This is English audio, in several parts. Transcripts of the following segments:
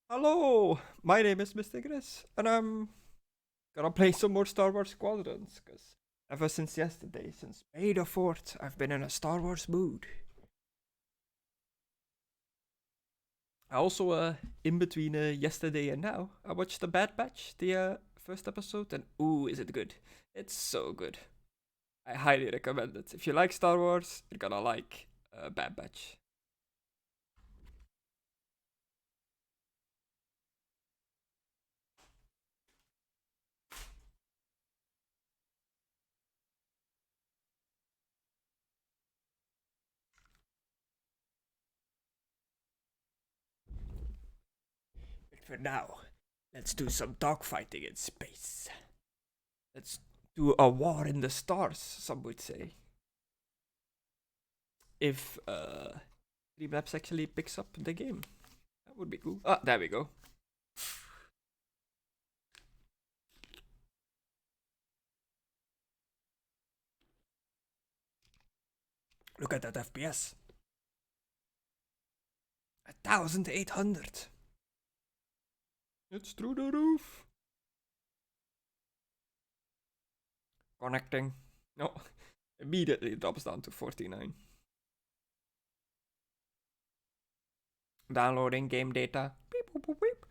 Hello, my name is MisterGriss, and I'm gonna play some more Star Wars Squadrons, because ever since yesterday, since May the 4th, I've been in a Star Wars mood. I also, in between yesterday and now, I watched The Bad Batch, the first episode, and ooh, is it good. It's so good. I highly recommend it. If you like Star Wars, you're gonna like Bad Batch. But for now, let's do some dogfighting in space. Let's do a war in the stars, some would say. If Streamlabs actually picks up the game, that would be cool. Ah, there we go. Look at that FPS. 1800. It's through the roof. Connecting. No, immediately drops down to 49. Downloading game data. Beep, boop, boop, beep.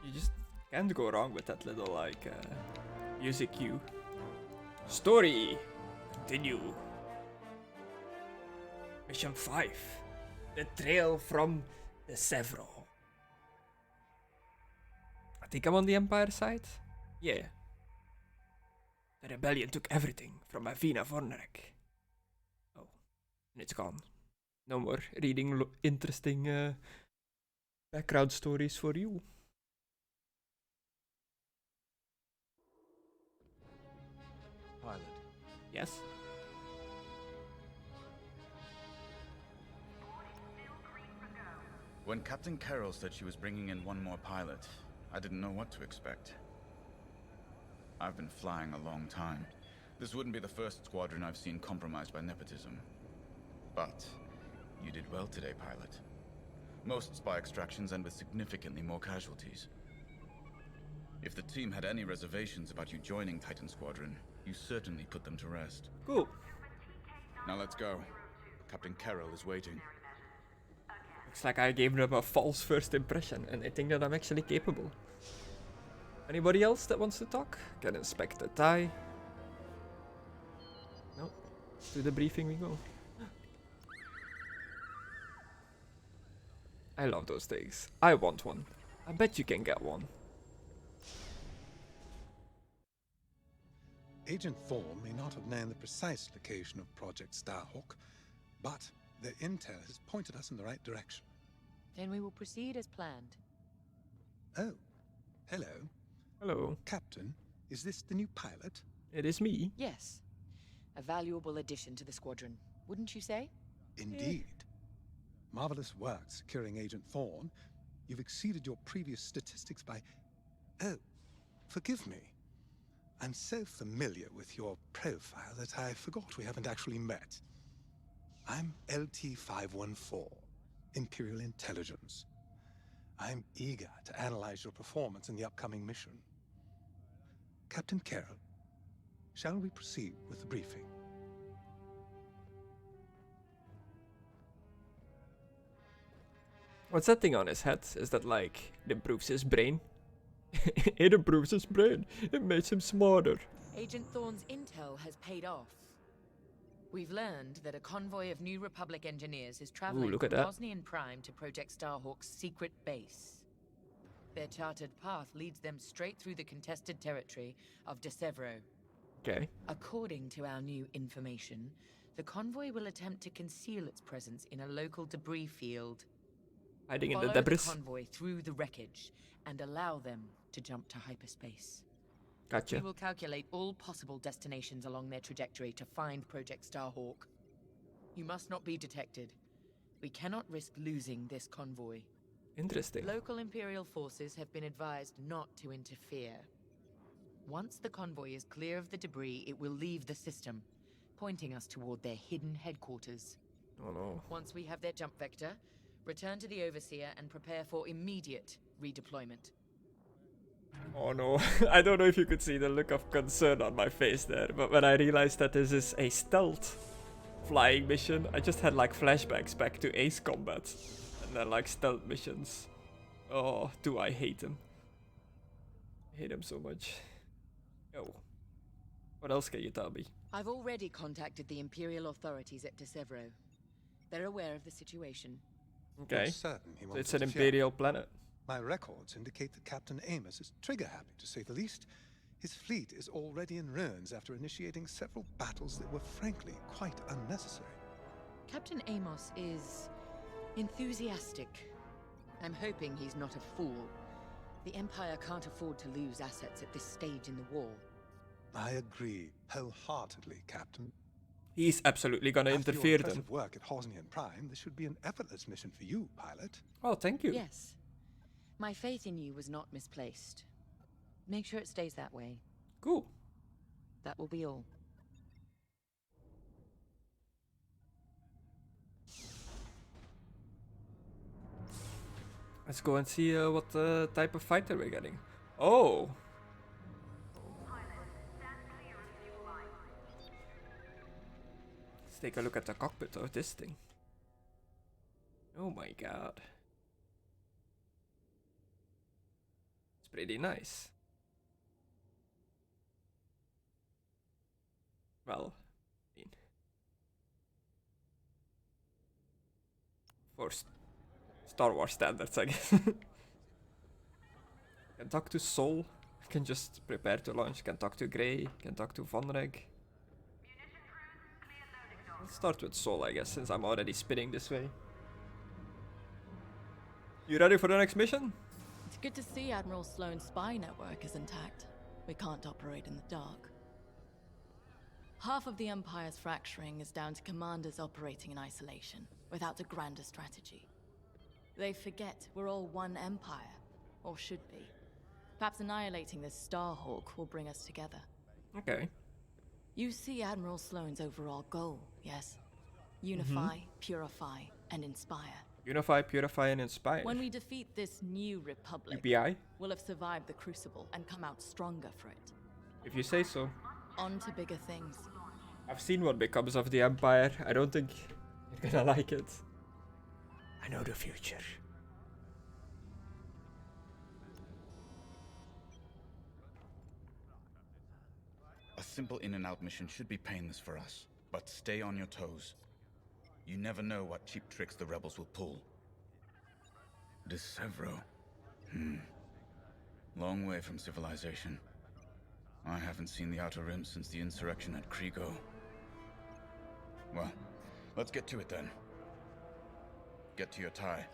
You just can't go wrong with that little music cue. Story. Continue. Mission 5. The trail from the Severo. I think I'm on the Empire side. Yeah. The rebellion took everything from Avina Vornerek. Oh, and it's gone. No more reading interesting background stories for you. Pilot. Yes? When Captain Carroll said she was bringing in one more pilot, I didn't know what to expect. I've been flying a long time. This wouldn't be the first squadron I've seen compromised by nepotism. But you did well today, pilot. Most spy extractions end with significantly more casualties. If the team had any reservations about you joining Titan Squadron, you certainly put them to rest. Cool. Now let's go. Captain Carroll is waiting. Looks like I gave them a false first impression, and I think that I'm actually capable. Anybody else that wants to talk? Can inspect the tie. No. To the briefing we go. I love those things. I want one. I bet you can get one. Agent Thorne may not have known the precise location of Project Starhawk, but their intel has pointed us in the right direction. Then we will proceed as planned. Oh, hello. Hello. Captain, is this the new pilot? It is me. Yes. A valuable addition to the squadron, wouldn't you say? Indeed. Marvelous work securing Agent Thorne. You've exceeded your previous statistics by... Oh, forgive me. I'm so familiar with your profile that I forgot we haven't actually met. I'm LT-514, Imperial Intelligence. I'm eager to analyze your performance in the upcoming mission. Captain Carroll, shall we proceed with the briefing? What's that thing on his head? Is that like, it improves his brain? It improves his brain. It makes him smarter. Agent Thorne's intel has paid off. We've learned that a convoy of New Republic engineers is traveling look at from that. Bosnian Prime to Project Starhawk's secret base. Their charted path leads them straight through the contested territory of De Severo. Okay. According to our new information, the convoy will attempt to conceal its presence in a local debris field. Hiding in Follow the debris. the convoy through the wreckage and allow them to jump to hyperspace. Gotcha. We will calculate all possible destinations along their trajectory to find Project Starhawk. You must not be detected. We cannot risk losing this convoy. Interesting. Local Imperial forces have been advised not to interfere. Once the convoy is clear of the debris, it will leave the system, pointing us toward their hidden headquarters. Oh no. Once we have their jump vector, return to the Overseer and prepare for immediate redeployment. Oh no. I don't know if you could see the look of concern on my face there, but when I realized that this is a stealth flying mission, I just had like flashbacks back to Ace Combat. And then like stealth missions. Oh, do I hate them. I hate them so much. Yo. What else can you tell me? I've already contacted the Imperial authorities at Desevro. They're aware of the situation. Okay. You're certain he So wants it's an us here? Imperial planet. My records indicate that Captain Amos is trigger-happy, to say the least. His fleet is already in ruins after initiating several battles that were frankly quite unnecessary. Captain Amos is enthusiastic. I'm hoping he's not a fool. The Empire can't afford to lose assets at this stage in the war. I agree wholeheartedly, Captain. He's absolutely gonna After interfere your then. impressive work at Hosnian Prime, this should be an effortless mission for you, pilot. Oh, thank you. Yes. My faith in you was not misplaced. Make sure it stays that way. Cool. That will be all. Let's go and see what type of fighter we're getting. Oh. Let's take a look at the cockpit of this thing. Oh my god. It's pretty nice. Well, I mean, for Star Wars standards, I guess. Can talk to Sol. Can just prepare to launch. Can talk to Grey. Can talk to Von Reg. Let's start with Sol, I guess, since I'm already spinning this way. You ready for the next mission? It's good to see Admiral Sloane's spy network is intact. We can't operate in the dark. Half of the Empire's fracturing is down to commanders operating in isolation, without a grander strategy. They forget we're all one empire, or should be. Perhaps annihilating this Starhawk will bring us together. Okay. You see Admiral Sloane's overall goal, yes? Unify, purify, and inspire. Unify, purify, and inspire. When we defeat this new republic, UPI? we'll have survived the Crucible and come out stronger for it. If you say so. On to bigger things. I've seen what becomes of the Empire. I don't think you're gonna like it. I know the future. A simple in and out mission should be painless for us, but stay on your toes. You never know what cheap tricks the rebels will pull. Desevro. Long way from civilization. I haven't seen the Outer Rim since the insurrection at Kriego. Well, let's get to it then. Get to your tie.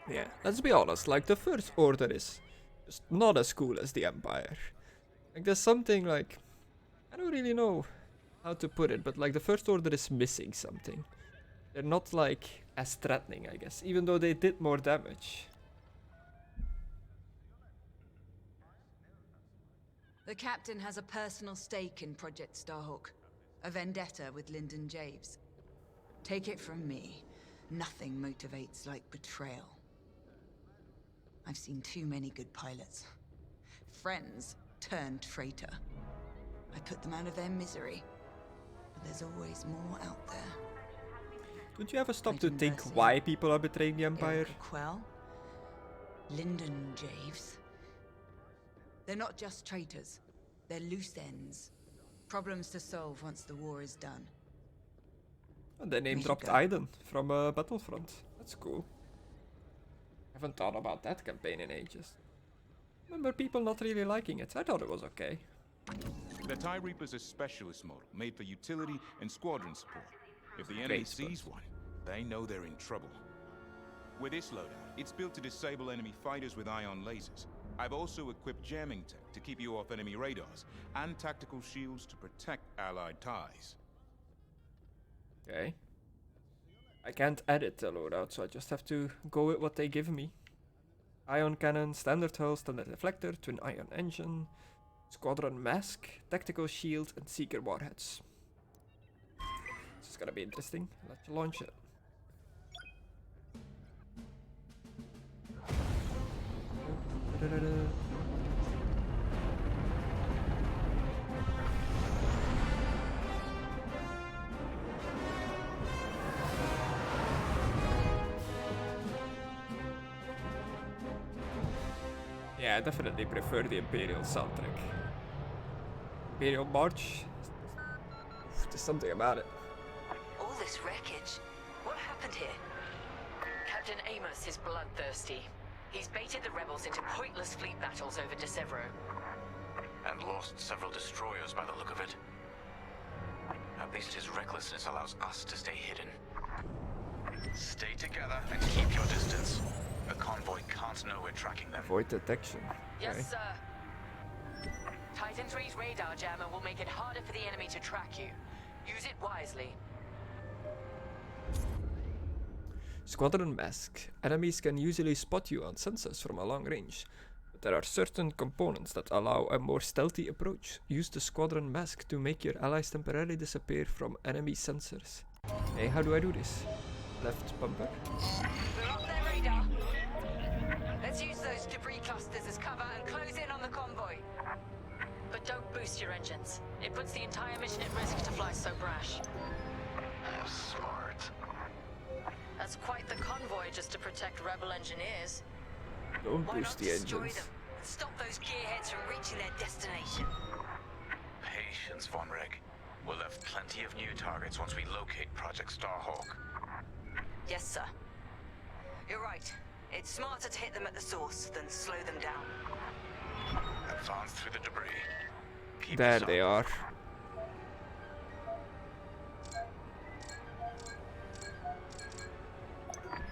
Yeah, let's be honest, like the First Order is just not as cool as the Empire. Like there's something like, I don't really know how to put it, but like the First Order is missing something. They're not like as threatening, I guess, even though they did more damage. The captain has a personal stake in Project Starhawk, a vendetta with Lyndon Javes. Take it from me, nothing motivates like betrayal. I've seen too many good pilots. Friends turned traitor. I put them out of their misery, but there's always more out there. Don't you ever stop to Agent think Mercy, why people are betraying the Empire? Erica Quell, Lyndon Javes. They're not just traitors. They're loose ends. Problems to solve once the war is done. And they name We should dropped go. Aiden from Battlefront. That's cool. Haven't thought about that campaign in ages. Remember people not really liking it. I thought it was okay. The TIE Reaper's a specialist model, made for utility and squadron support. If the enemy Great sees spot. one, they know they're in trouble. With this loadout, it's built to disable enemy fighters with ion lasers. I've also equipped jamming tech to keep you off enemy radars, and tactical shields to protect allied TIEs. Okay. I can't edit the loadout, so I just have to go with what they give me. Ion cannon, standard hull, standard deflector, twin ion engine, squadron mask, tactical shield, and seeker warheads. This is gonna be interesting. Let's launch it. Yeah, I definitely prefer the Imperial soundtrack. Imperial March. Oof, there's something about it. All this wreckage. What happened here? Captain Amos is bloodthirsty. He's baited the rebels into pointless fleet battles over De Severo. And lost several destroyers by the look of it. At least his recklessness allows us to stay hidden. Stay together and keep your distance. A convoy can't know we're tracking them. Avoid detection. Yes, Okay. sir. Titan 3's radar jammer will make it harder for the enemy to track you. Use it wisely. Squadron mask. Enemies can usually spot you on sensors from a long range, but there are certain components that allow a more stealthy approach. Use the squadron mask to make your allies temporarily disappear from enemy sensors. Hey, how do I do this? Left bumper. We're off their radar. Let's use those debris clusters as cover and close in on the convoy. But don't boost your engines. It puts the entire mission at risk to fly so brash. Smart. That's quite the convoy just to protect rebel engineers. Don't Why boost not the destroy engines. them and stop those gearheads from reaching their destination? Patience, Von Reg. We'll have plenty of new targets once we locate Project Starhawk. Yes, sir. You're right. It's smarter to hit them at the source than slow them down. Advance through the debris. Keep There this they up. are.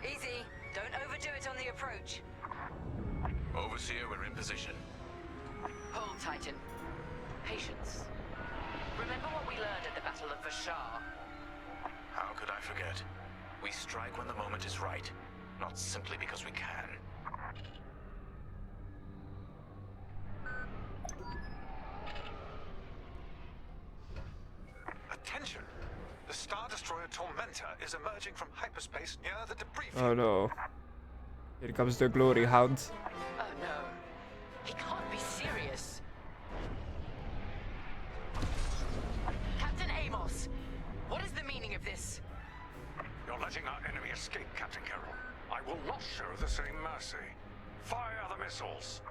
Easy. Don't overdo it on the approach. Overseer, we're in position. Hold, Titan. Patience. Remember what we learned at the Battle of Vashar? How could I forget? We strike when the moment is right, not simply because we can. Attention! The Star Destroyer Tormentor is emerging from hyperspace near the debris field. Oh no. Here comes the glory hound. Oh no. He can't be serious. Captain Amos, what is the meaning of this? You're letting our enemy escape, Captain Carroll. I will not show the same mercy. Fire the missiles.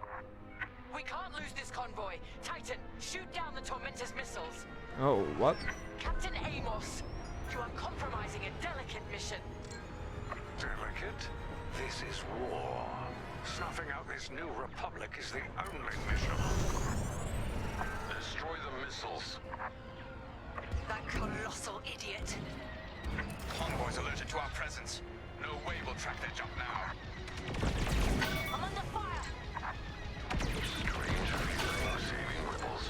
We can't lose this convoy. Titan, shoot down the Tormentor's missiles. Oh, what? Captain Amos, you are compromising a delicate mission. Delicate? This is war. Snuffing out this new republic is the only mission. Destroy the missiles. That colossal idiot. Convoys alerted to our presence. No way we'll track their jump now. I'm under fire! Strange feeling saving rebels.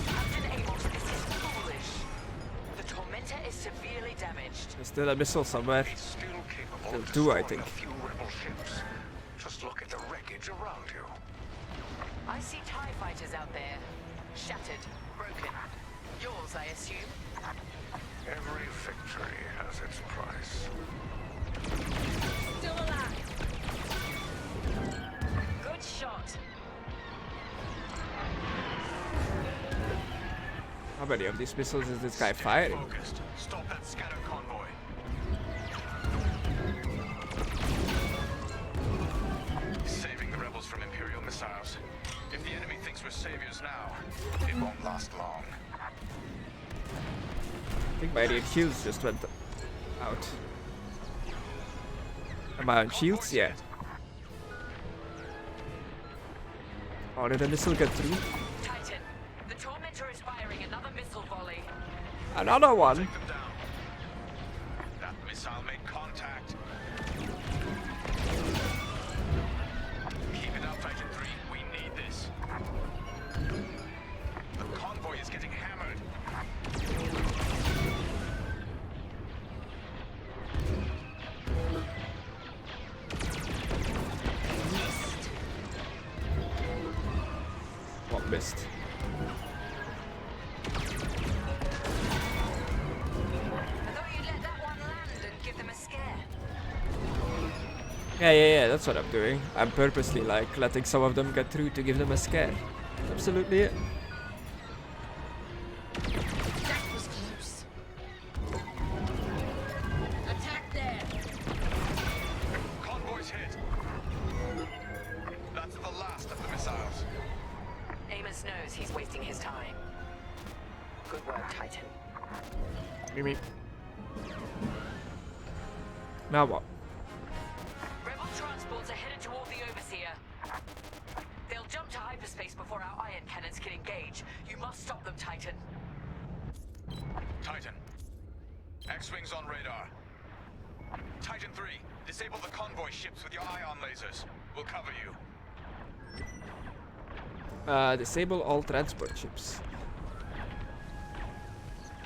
Captain Amos, this is foolish. The Tormentor is severely damaged. There's still a missile somewhere. It's still capable Still of two, I destroying think. a few rebel ships. Just look at the wreckage around you. I see TIE fighters out there. Shattered, broken. Yours, I assume? Every victory has its price. Still alive. Good shot. How many of these missiles is this guy firing? Focused. Stop that scatter convoy. Saving the rebels from Imperial missiles. If the enemy thinks we're saviors now, it won't last long. I think my rear shields just went out. Am I on shields? Yeah. Oh, did the missile get through? Titan, the Tormentor is firing another missile volley. Another one! Take them down. That missile made contact. Keep it up, Titan 3. We need this. The convoy is getting hammered. missed. I thought you'd let that one land and give them a scare. Yeah, that's what I'm doing. I'm purposely like letting some of them get through to give them a scare. Absolutely it. That was close. Attack there. Convoy's hit. That's the last of the missiles. Amos knows he's wasting his time. Good work, Titan. Me. Now what? Rebel transports are headed toward the Overseer. They'll jump to hyperspace before our ion cannons can engage. You must stop them, Titan. Titan. X-Wings on radar. Titan 3, disable the convoy ships with your ion lasers. We'll cover you. Disable all transport ships.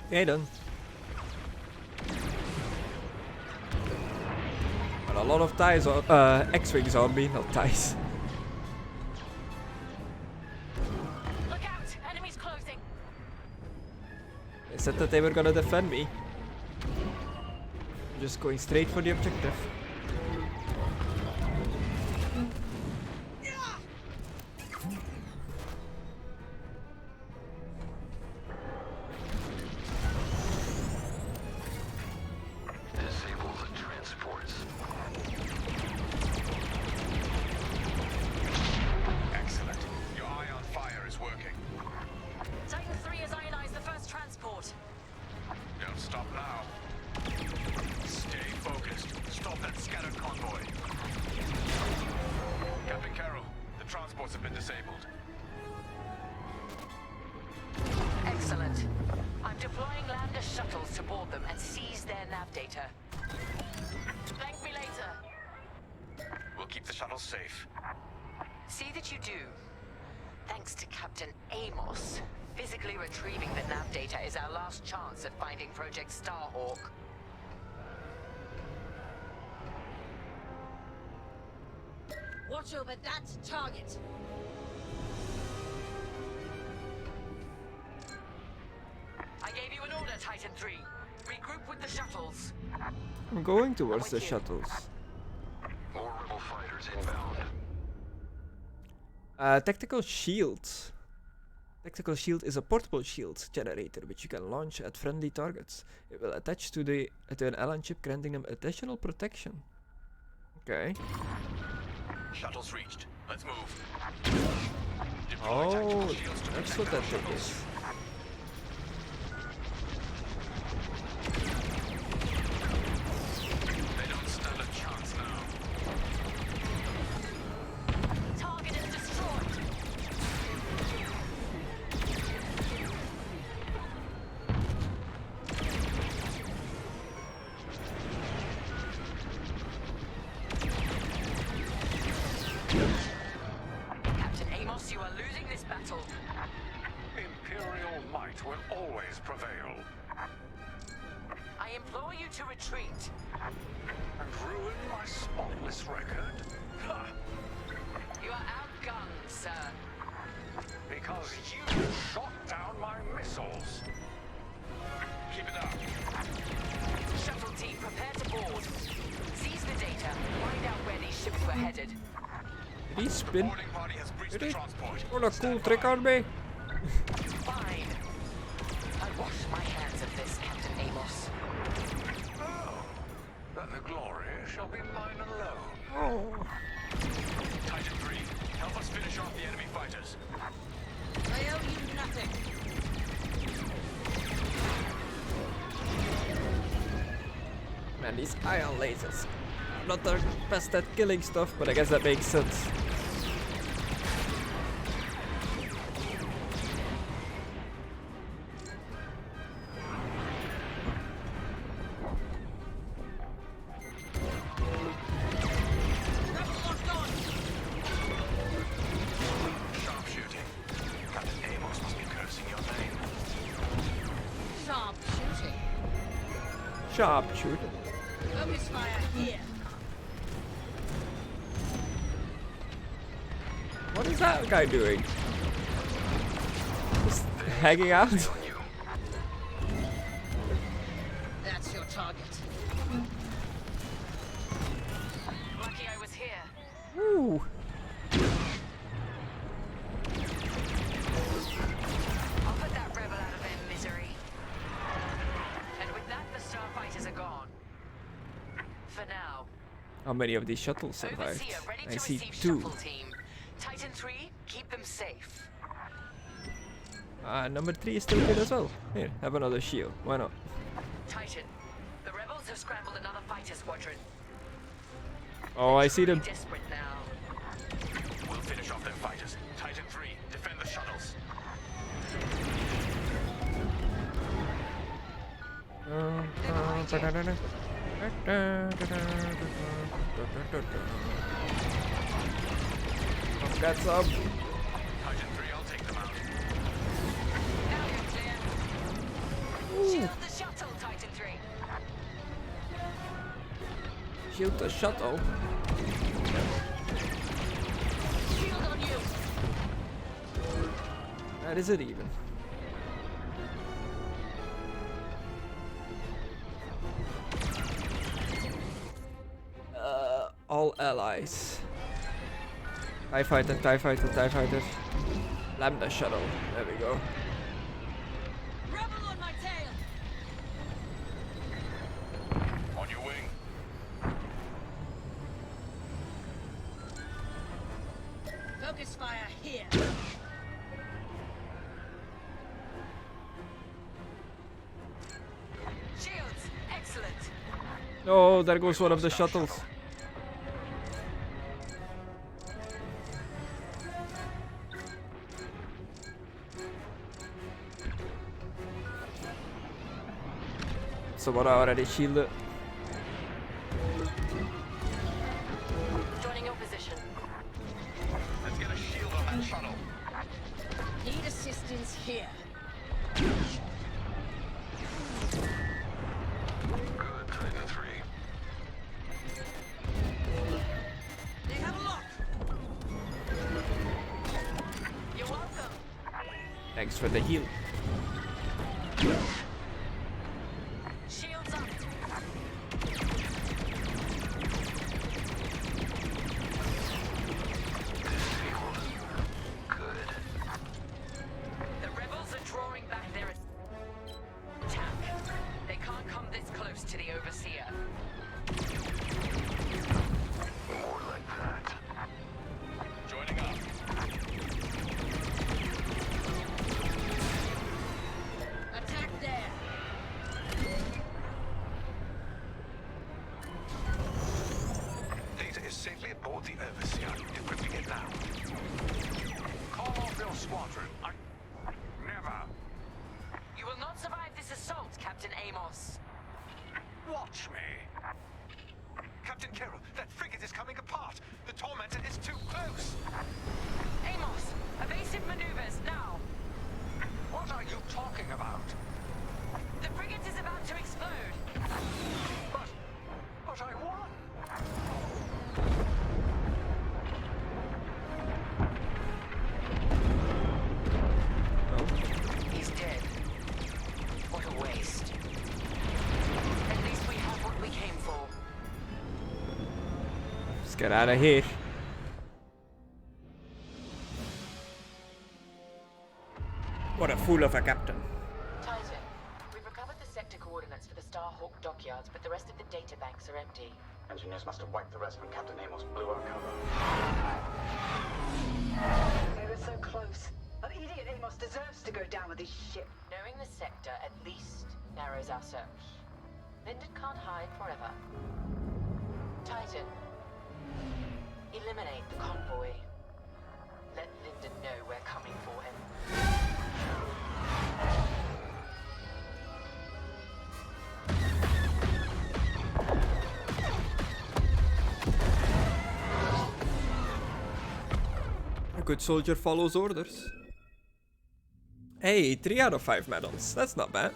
Okay then. But a lot of ties on X-Wings on me, not ties. Look out! Enemies closing! They said that they were gonna defend me. I'm just going straight for the objective. Disable the transports. Excellent. Your ion fire is working. Titan 3 has ionized the first transport. Don't stop now. Stay focused. Stop that scattered convoy. Captain Carroll, the transports have been disabled. Excellent. I'm deploying lander shuttles to board them and seize their nav data. Thank me later. We'll keep the shuttles safe. See that you do. Thanks to Captain Amos, physically retrieving the nav data is our last chance at finding Project Starhawk. Watch over that target. I gave you an order, Titan 3. Regroup with the shuttles. I'm going towards the shuttles. More rebel fighters inbound. Tactical shield. Tactical shield is a portable shield generator which you can launch at friendly targets. It will attach to an alien chip, granting them additional protection. Okay. Shuttles reached. Let's move. Oh, that's what that thing is. They don't stand a chance now. Target is destroyed. Captain Amos, you are losing this battle. Imperial might will always prevail. I implore you to retreat. And ruin my spotless record? Ha! You are outgunned, sir. Because you shot down my missiles. Keep it up. Shuttle team, prepare to board. Seize the data. Find out where these ships were headed. Did he spin? Boarding party has breached the Did he? transport. What a cool trick on me. Fine. I wash my hands of this, Captain Amos. Oh, then the glory shall be mine alone. Oh. Titan 3, help us finish off the enemy fighters. I owe you nothing. Man, these ion lasers. I'm not the best at killing stuff, but I guess that makes sense. Sharpshooting. Captain Amos must be cursing your name. Sharp shooting. Sharpshooter. Focus fire here. What is that guy doing? hanging out. On you. That's your target. Lucky I was here. Woo. I'll put that rebel out of their misery. And with that, the starfighters are gone. For now. How many of these shuttles survived? Overseer, ready I to see receive 2. shuttle team. Titan 3, keep them safe. Number 3 is still good as well. Here, have another shield. Why not? Titan, the rebels have scrambled another fighter squadron. Oh, I see them. Desperate now. We'll finish off their fighters. Titan 3, defend the shuttles. I've got some. Titan 3, I'll take them out. Now you're clear. Shield the shuttle, Titan 3. Shield the shuttle. Shield on you. That is it even. All allies. TIE fighter, TIE fighter, TIE fighter. Lambda shuttle. There we go. Rebel on my tail. On your wing. Focus fire here. Shields, excellent. Oh, there goes one of the shuttles. Someone already shielded. Joining your position. Let's get a shield on that shuttle. Need assistance here. Good, Titan 3. They have a lock. You're welcome. Thanks for the heal. Shields up. Good. The rebels are drawing back their attack. They can't come this close to the Overseer. More like that. Joining up. Attack there. Data is safely aboard the Overseer. Equipping it now. Call off your squadron. Never. You will not survive this assault, Captain Amos. Watch me. Captain Carroll, that frigate is coming apart. The Tormentor is too close. Amos, evasive maneuvers, now. What are you talking about? The frigate is about to explode. But I won. He's dead. What a waste. At least we have what we came for. Let's get out of here. What a fool of a captain. Titan, we've recovered the sector coordinates for the Starhawk dockyards, but the rest of the data banks are empty. Engineers must have wiped the rest when Captain Amos blew our cover. They were so close. That idiot Amos deserves to go down with his ship. Knowing the sector at least narrows our search. Linden can't hide forever. Titan, eliminate the convoy. Let Linden know we're coming for him. A good soldier follows orders. Hey, 3 out of 5 medals. That's not bad.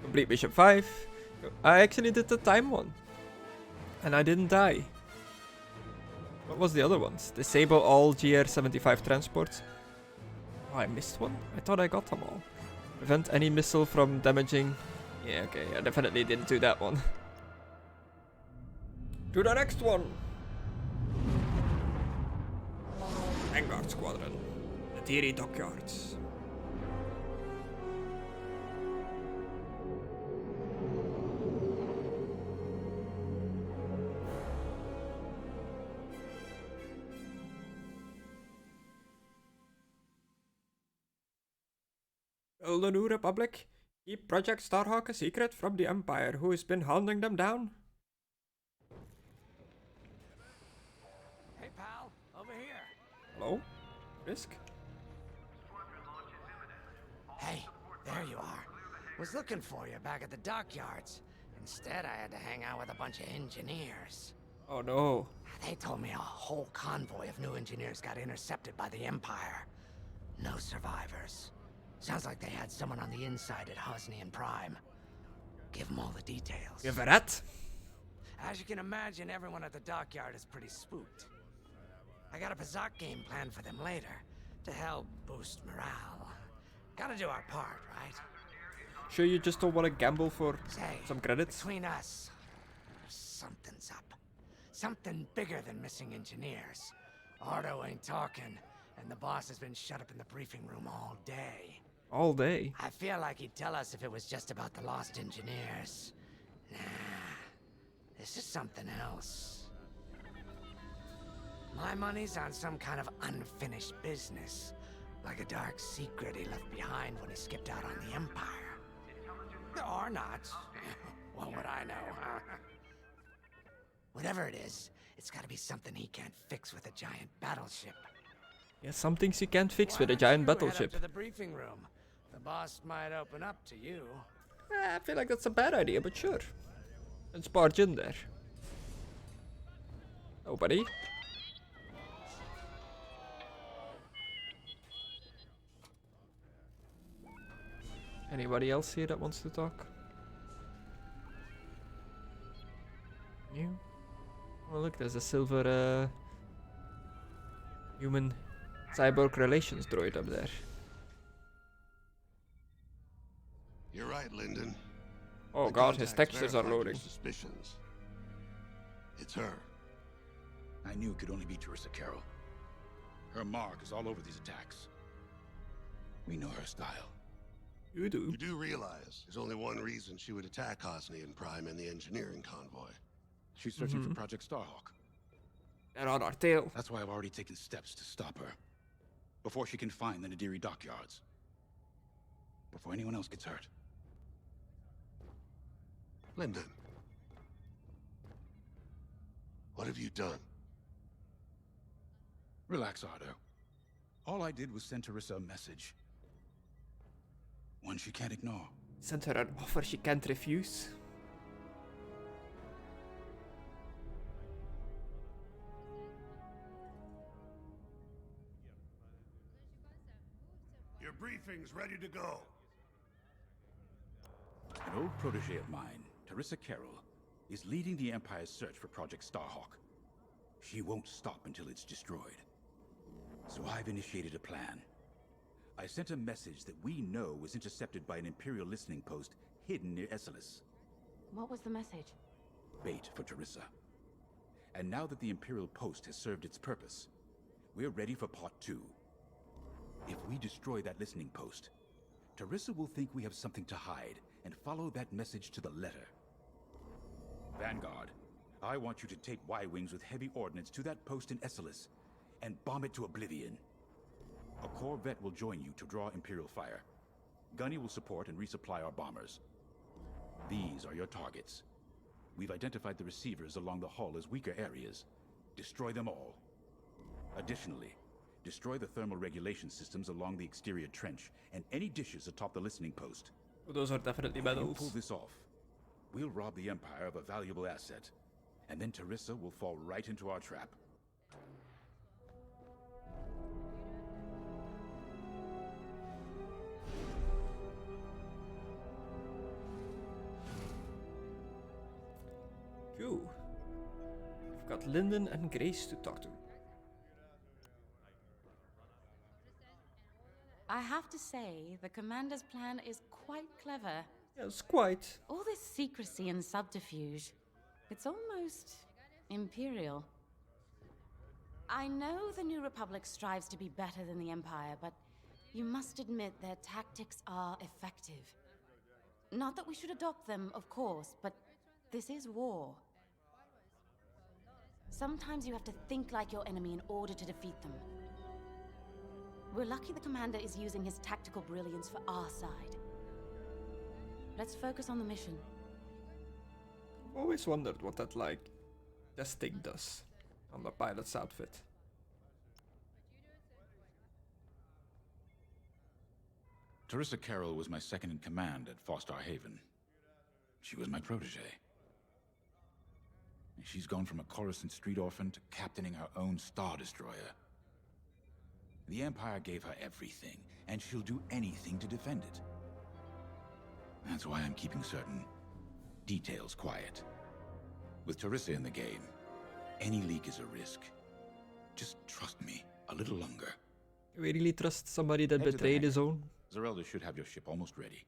Complete mission 5. I actually did the time one. And I didn't die. What was the other ones? Disable all GR-75 transports. Oh, I missed one? I thought I got them all. Prevent any missile from damaging. Yeah, okay, I definitely didn't do that one. To the next one! Vanguard Squadron. The Theory Dockyards. Will the New Republic keep Project Starhawk a secret from the Empire, who has been hounding them down? Hey, pal, over here. Hello? Risk? Hey, there you are. Was looking for you back at the dockyards. Instead, I had to hang out with a bunch of engineers. Oh no. They told me a whole convoy of new engineers got intercepted by the Empire. No survivors. Sounds like they had someone on the inside at Hosnian Prime. Give them all the details. Give a rat? As you can imagine, everyone at the dockyard is pretty spooked. I got a Bazak game planned for them later, to help boost morale. Gotta do our part, right? Sure you just don't want to gamble for Say, some credits? between us, something's up. Something bigger than missing engineers. Ardo ain't talking, and the boss has been shut up in the briefing room all day. All day? I feel like he'd tell us if it was just about the lost engineers. Nah, this is something else. My money's on some kind of unfinished business. Like a dark secret he left behind when he skipped out on the Empire. Or not. What would I know, huh? Whatever it is, it's gotta be something he can't fix with a giant battleship. Yeah, some things you can't fix with a Why giant don't you head battleship. up to the briefing room. The boss might open up to you. I feel like that's a bad idea, but sure. Let's barge in there. Nobody. Anybody else here that wants to talk? You? Oh look, there's a silver human cyborg relations droid up there. You're right, Lyndon. Oh My god, his contacts textures are verified your loading. Suspicions. It's her. I knew it could only be Teresa Carroll. Her mark is all over these attacks. We know her style. You do. You do realize there's only one reason she would attack Hosnian Prime and the engineering convoy. She's searching for Project Starhawk. They're on our tail. That's why I've already taken steps to stop her. Before she can find the Nadiri dockyards. Before anyone else gets hurt. Lyndon. What have you done? Relax, Ardo. All I did was send Teresa a message. One she can't ignore. Send her an offer she can't refuse. Your briefing's ready to go. An old protege of mine, Teresa Carroll, is leading the Empire's search for Project Starhawk. She won't stop until it's destroyed. So I've initiated a plan. I sent a message that we know was intercepted by an Imperial listening post hidden near Esselis. What was the message? Bait for Teresa. And now that the Imperial post has served its purpose, we're ready for part 2. If we destroy that listening post, Teresa will think we have something to hide and follow that message to the letter. Vanguard, I want you to take Y-Wings with heavy ordnance to that post in Esselis and bomb it to oblivion. A Corvette will join you to draw Imperial fire. Gunny will support and resupply our bombers. These are your targets. We've identified the receivers along the hull as weaker areas. Destroy them all. Additionally, destroy the thermal regulation systems along the exterior trench and any dishes atop the listening post. Oh, those are definitely If you medals. pull this off, we'll rob the Empire of a valuable asset, and then Teresa will fall right into our trap. Cool. We've got Lyndon and Grace to talk to. I have to say, the commander's plan is quite clever. Yes, quite. All this secrecy and subterfuge, it's almost imperial. I know the New Republic strives to be better than the Empire, but you must admit their tactics are effective. Not that we should adopt them, of course, but this is war. Sometimes you have to think like your enemy in order to defeat them. We're lucky the commander is using his tactical brilliance for our side. Let's focus on the mission. I've always wondered what that, like, this thing does on the pilot's outfit. Teresa Carroll was my second in command at Fostar Haven. She was my protege. She's gone from a Coruscant street orphan to captaining her own Star Destroyer. The Empire gave her everything, and she'll do anything to defend it. That's why I'm keeping certain details quiet. With Teresa in the game, any leak is a risk. Just trust me a little longer. We really trust somebody that Head to the betrayed his hangar. own? Zerelda should have your ship almost ready.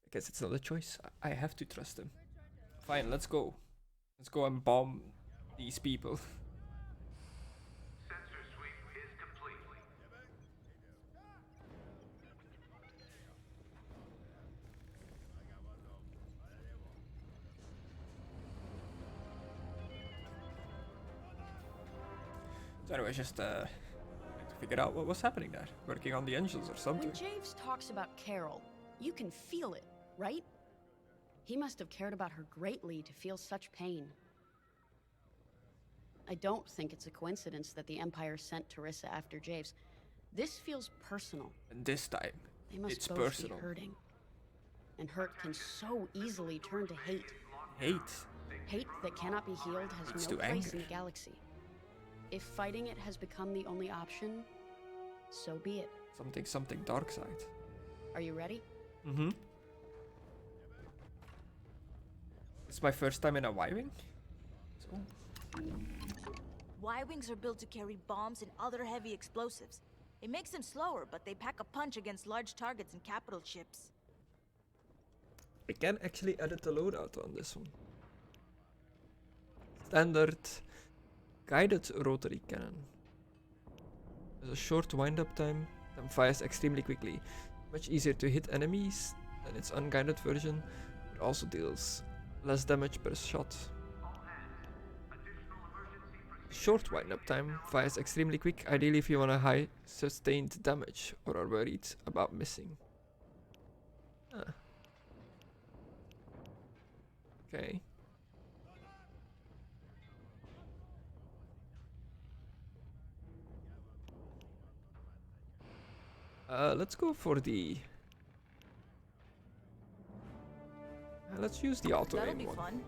I guess it's not a choice. I have to trust him. Fine, let's go. Let's go and bomb these people. Sensor sweep is complete. So anyway, just to figure out what was happening there. Working on the engines or something. When Javes talks about Carol, you can feel it, right? He must have cared about her greatly to feel such pain. I don't think it's a coincidence that the Empire sent Teresa after Javes. This feels personal. And this time, They must it's both personal. be hurting. And hurt can so easily turn to hate. Hate? Hate that cannot be healed has Leads no to place anger. in the galaxy. If fighting it has become the only option, so be it. Something dark side. Are you ready? Mm-hmm. It's my first time in a Y-Wing. So, Y-Wings are built to carry bombs and other heavy explosives. It makes them slower, but they pack a punch against large targets and capital ships. I can actually edit the loadout on this one. Standard guided rotary cannon. Has a short wind-up time, then fires extremely quickly. Much easier to hit enemies than its unguided version, but also deals less damage per shot. Short wind-up time, fires extremely quick, ideally if you want a high sustained damage or are worried about missing. Ah. Okay. Let's go for the... let's use the auto That'll aim be one. fun.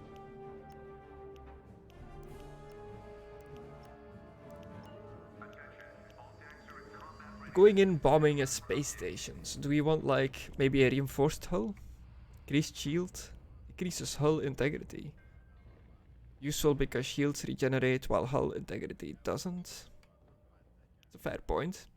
Going in bombing a space stations. Do we want like maybe a reinforced hull? Increased shield. Decreases hull integrity. Useful because shields regenerate while hull integrity doesn't. It's a fair point.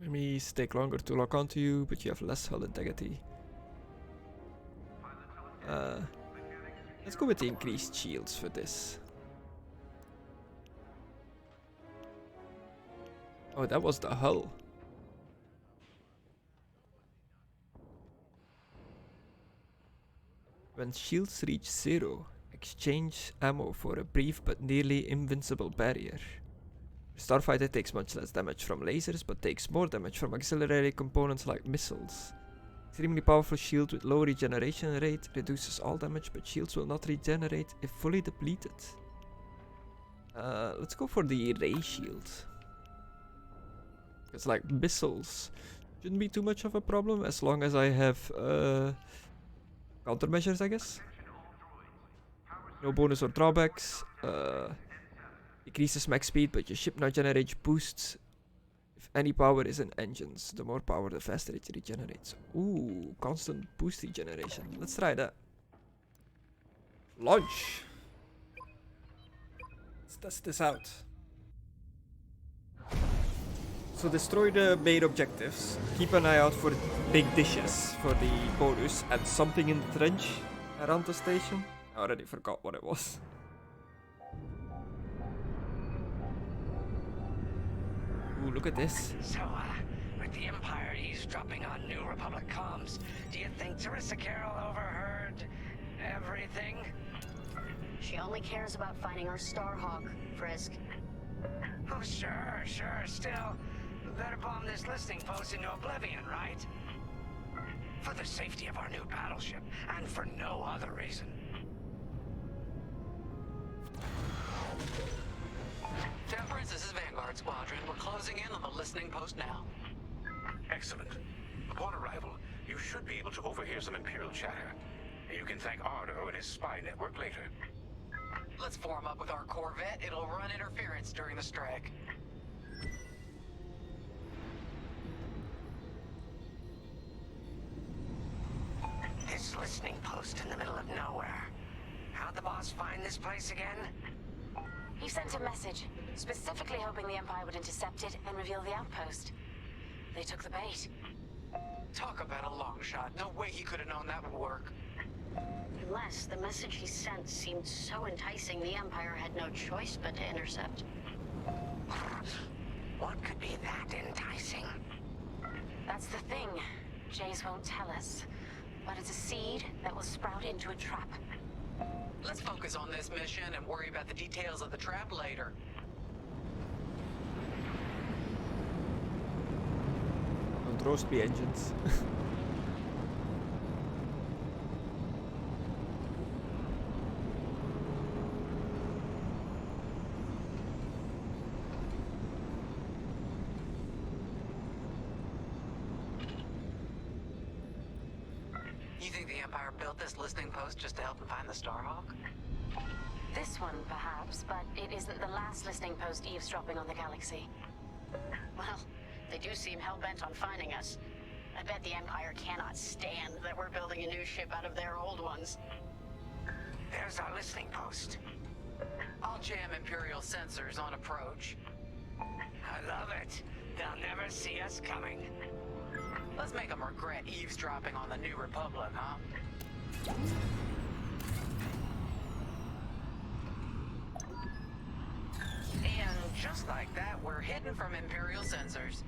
Enemies take longer to lock onto you, but you have less hull integrity. Let's go with the increased shields for this. Oh, that was the hull. When shields reach 0, exchange ammo for a brief but nearly invincible barrier. Starfighter takes much less damage from lasers, but takes more damage from auxiliary components like missiles. Extremely powerful shield with low regeneration rate reduces all damage, but shields will not regenerate if fully depleted. Let's go for the ray shield. Because like missiles shouldn't be too much of a problem as long as I have countermeasures, I guess. No bonus or drawbacks. Decreases max speed, but your ship now generates boosts if any power is in engines. The more power, the faster it regenerates. Ooh, constant boost regeneration. Let's try that. Launch! test this out. So destroy the main objectives. Keep an eye out for big dishes for the bonus and something in the trench around the station. I already forgot what it was. Ooh, look at this. So, with the Empire eavesdropping on New Republic comms, do you think Teresa Carroll overheard everything? She only cares about finding our Starhawk, Frisk. Oh, sure. Still, better bomb this listening post into oblivion, right? For the safety of our new battleship, and for no other reason. Temperance, this is Vanguard Squadron. We're closing in on the listening post now. Excellent. Upon arrival, you should be able to overhear some Imperial chatter. You can thank Ardo and his spy network later. Let's form up with our Corvette. It'll run interference during the strike. This listening post in the middle of nowhere. How'd the boss find this place again? He sent a message, specifically hoping the Empire would intercept it and reveal the outpost. They took the bait. Talk about a long shot. No way he could have known that would work. Unless the message he sent seemed so enticing the Empire had no choice but to intercept. What could be that enticing? That's the thing. Jays won't tell us. But it's a seed that will sprout into a trap. Let's focus on this mission and worry about the details of the trap later. Don't roast me, engines. You think the Empire built this listening post just to help them find the Starhawk? This one, perhaps, but it isn't the last listening post eavesdropping on the galaxy. Well, they do seem hell-bent on finding us. I bet the Empire cannot stand that we're building a new ship out of their old ones. There's our listening post. I'll jam Imperial sensors on approach. I love it. They'll never see us coming. Let's make them regret eavesdropping on the New Republic, huh? And just like that, we're hidden from Imperial sensors.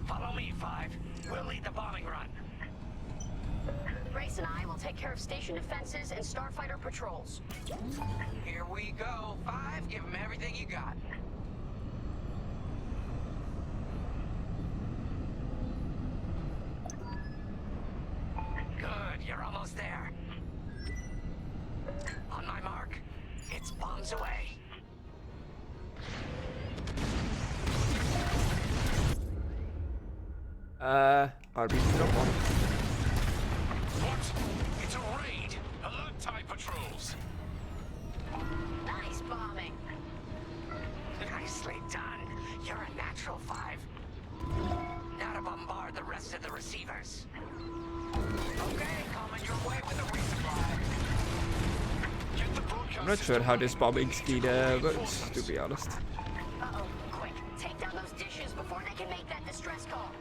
Follow me, Five. We'll lead the bombing run. Grace and I will take care of station defenses and starfighter patrols. Here we go. Five, give them everything you got. Good, you're almost there. On my mark, it's bombs away. RBC drop one. What? It's a raid! Alert TIE patrols! Nice bombing. Nicely done. You're a natural, Five. Now to bombard the rest of the receivers. Okay, coming your way with a resupply. I'm not sure how this bombing speed works, to be honest. Uh-oh, quick. Take down those dishes before they can make that distress call.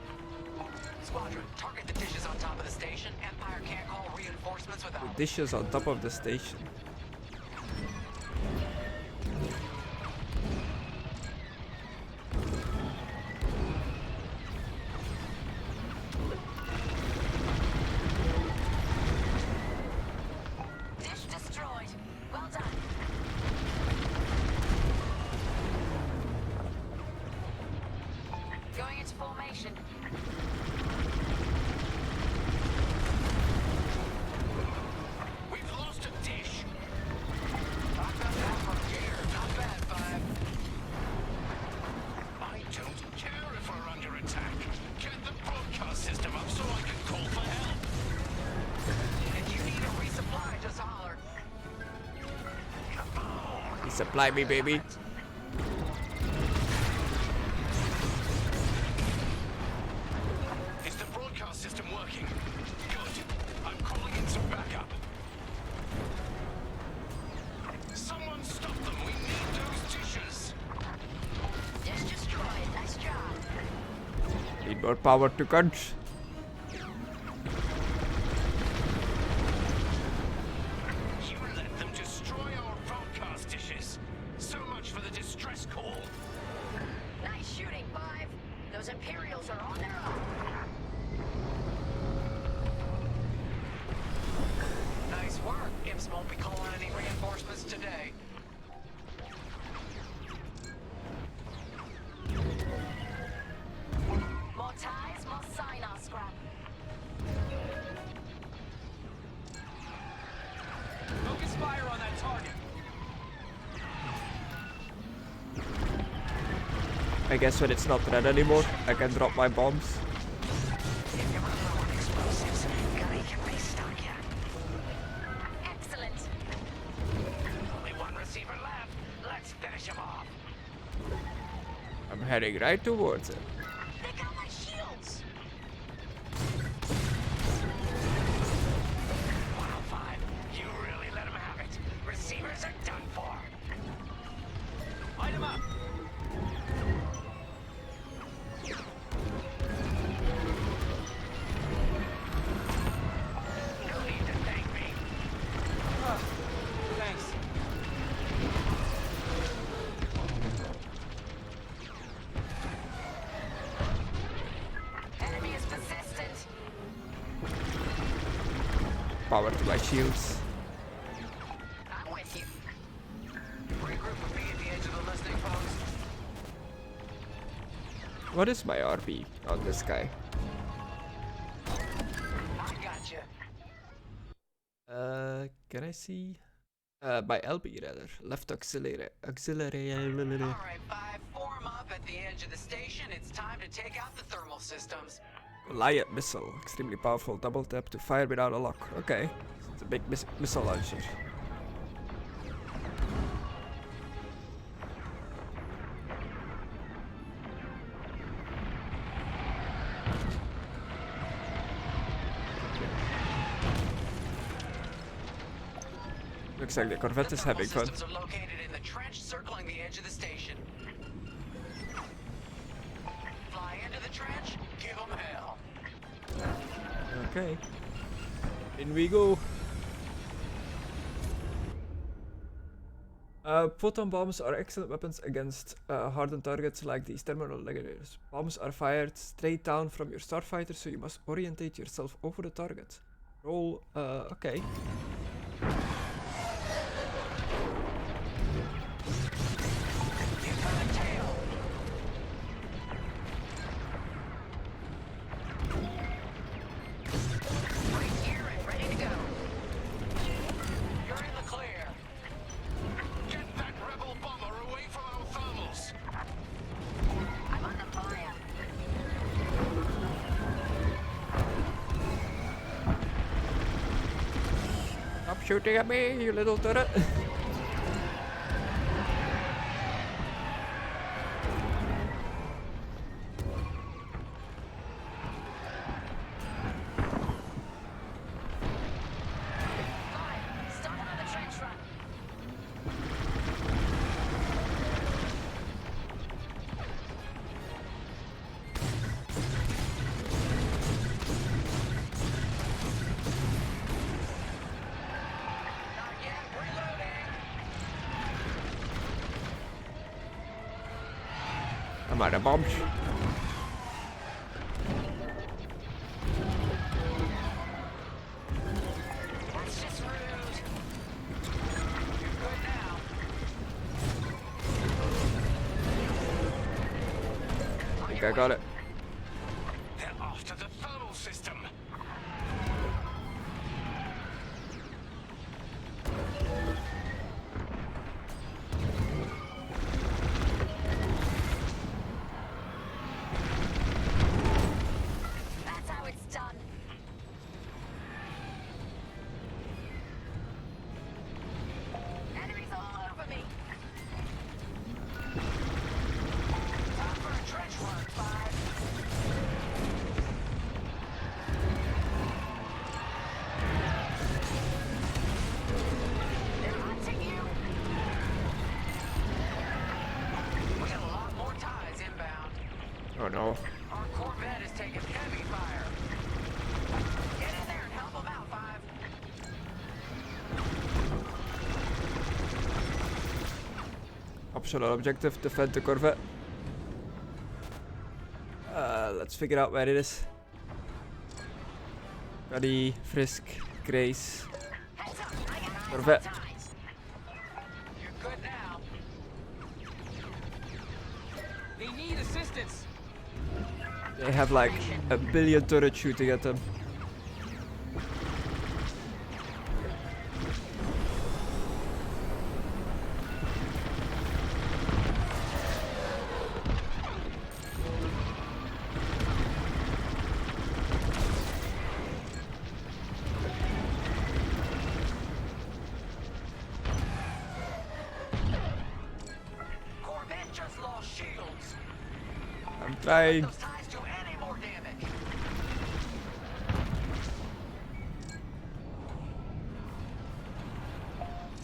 Squadron, target the dishes on top of the station. Empire can't call reinforcements without The dishes on top of the station. Dish destroyed. Well done. Going into formation. We've lost a dish! I've got that from here. Not bad, Five. I don't care if we're under attack. Get the broadcast system up so I can call for help! If you need a resupply, just holler. Resupply me, baby. Is the broadcast system working? Good. I'm calling in some backup. Son Need more power to crunch. You let them destroy our broadcast dishes. So much for the distress call. Nice shooting, Five. Those Imperials are on their own. Nice work. Imps won't be calling any reinforcements today. More ties, more sign-off scrap. Focus fire on that target. I guess when it's not red anymore, I can drop my bombs. Excellent. Only one receiver left. Let's finish him off. I'm heading right towards it. They got my shields. 105. You really let him have it. Receivers are done for. Light him up. No need to thank me. Thanks. Enemy is persistent. Power to my shields. I'm with you. Regroup with me at the edge of the listening post. What is my RB on this guy? I gotcha. Can I see? My LB rather. Left auxiliary. Auxiliary. Alright, Five, form up at the edge of the station. It's time to take out the thermal systems. Goliath missile. Extremely powerful. Double tap to fire without a lock. Okay. It's a big missile launcher. Looks like the Corvette is having fun. Systems are located in the trench circling the edge of the station. Fly into the trench, give them hell. Okay. In we go. Photon bombs are excellent weapons against hardened targets like these terminal ligators. Bombs are fired straight down from your starfighter, so you must orientate yourself over the target. Roll, okay. Stop shooting at me, you little turret. I'm out of bombs. That's just rude. You're good now. I think I got it. They're after the thermal system. That's how it's done. Enemies all over me. Time for a trench run, Five. Oh no. Our Corvette is taking heavy fire. Get in there and help them out, Five. Optional objective, defend the Corvette. Let's figure out where it is. Buddy, Frisk, Grace, Corvette. You're good now. They need assistance. They have like a billion turrets shooting at them. Corvette just lost shields. I'm trying. Those ties do any more damage.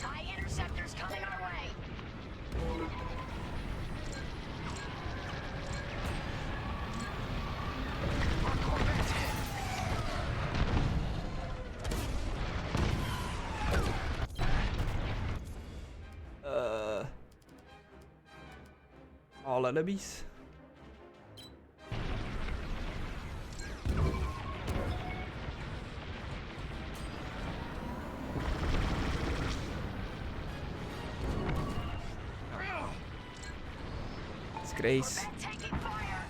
TIE interceptors coming our way. Our Corvette's hit. All enemies. It's Grace. Taking fire.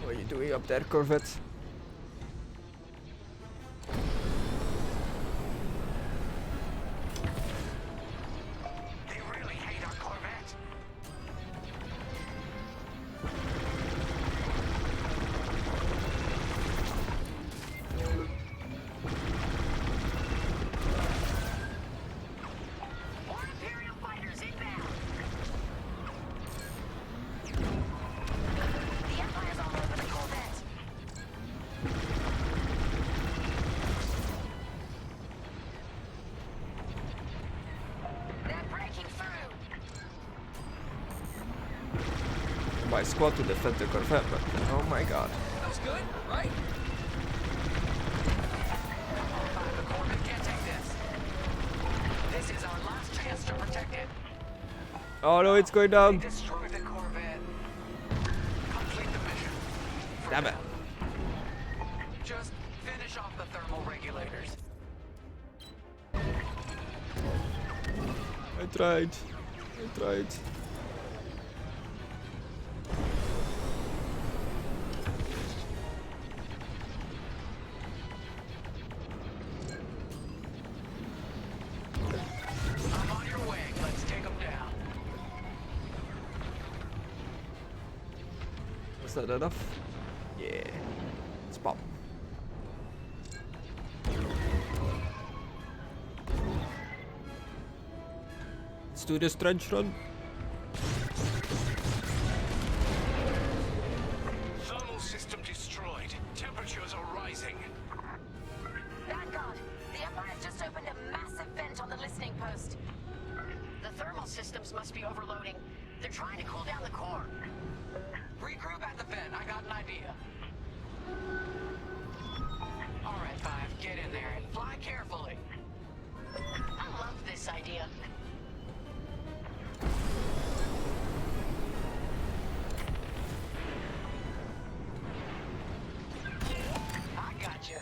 What are you doing up there, Corvette? They really hate our Corvette. More Imperial fighters inbound. The Empire's all over the Corvette. They're breaking through. My squad to defend the Corvette, but oh my god. That's good, right? The Corvette can't take this. This is our last chance to protect it. Oh no, it's going down. Destroy the Corvette. Complete the mission. Damn it. Just finish off the thermal regulators. I tried. I tried. I'm on your way. Let's take them down. Was that enough? Yeah. Let's pop. Let's do this trench run. Thermal system destroyed. Temperatures are rising. Vanguard, the Empire's just opened a massive vent on the listening post. The thermal systems must be overloading. They're trying to cool down the core. Regroup at the vent. I got an idea. All right, Five. Get in there and fly carefully. I love this idea. I got you.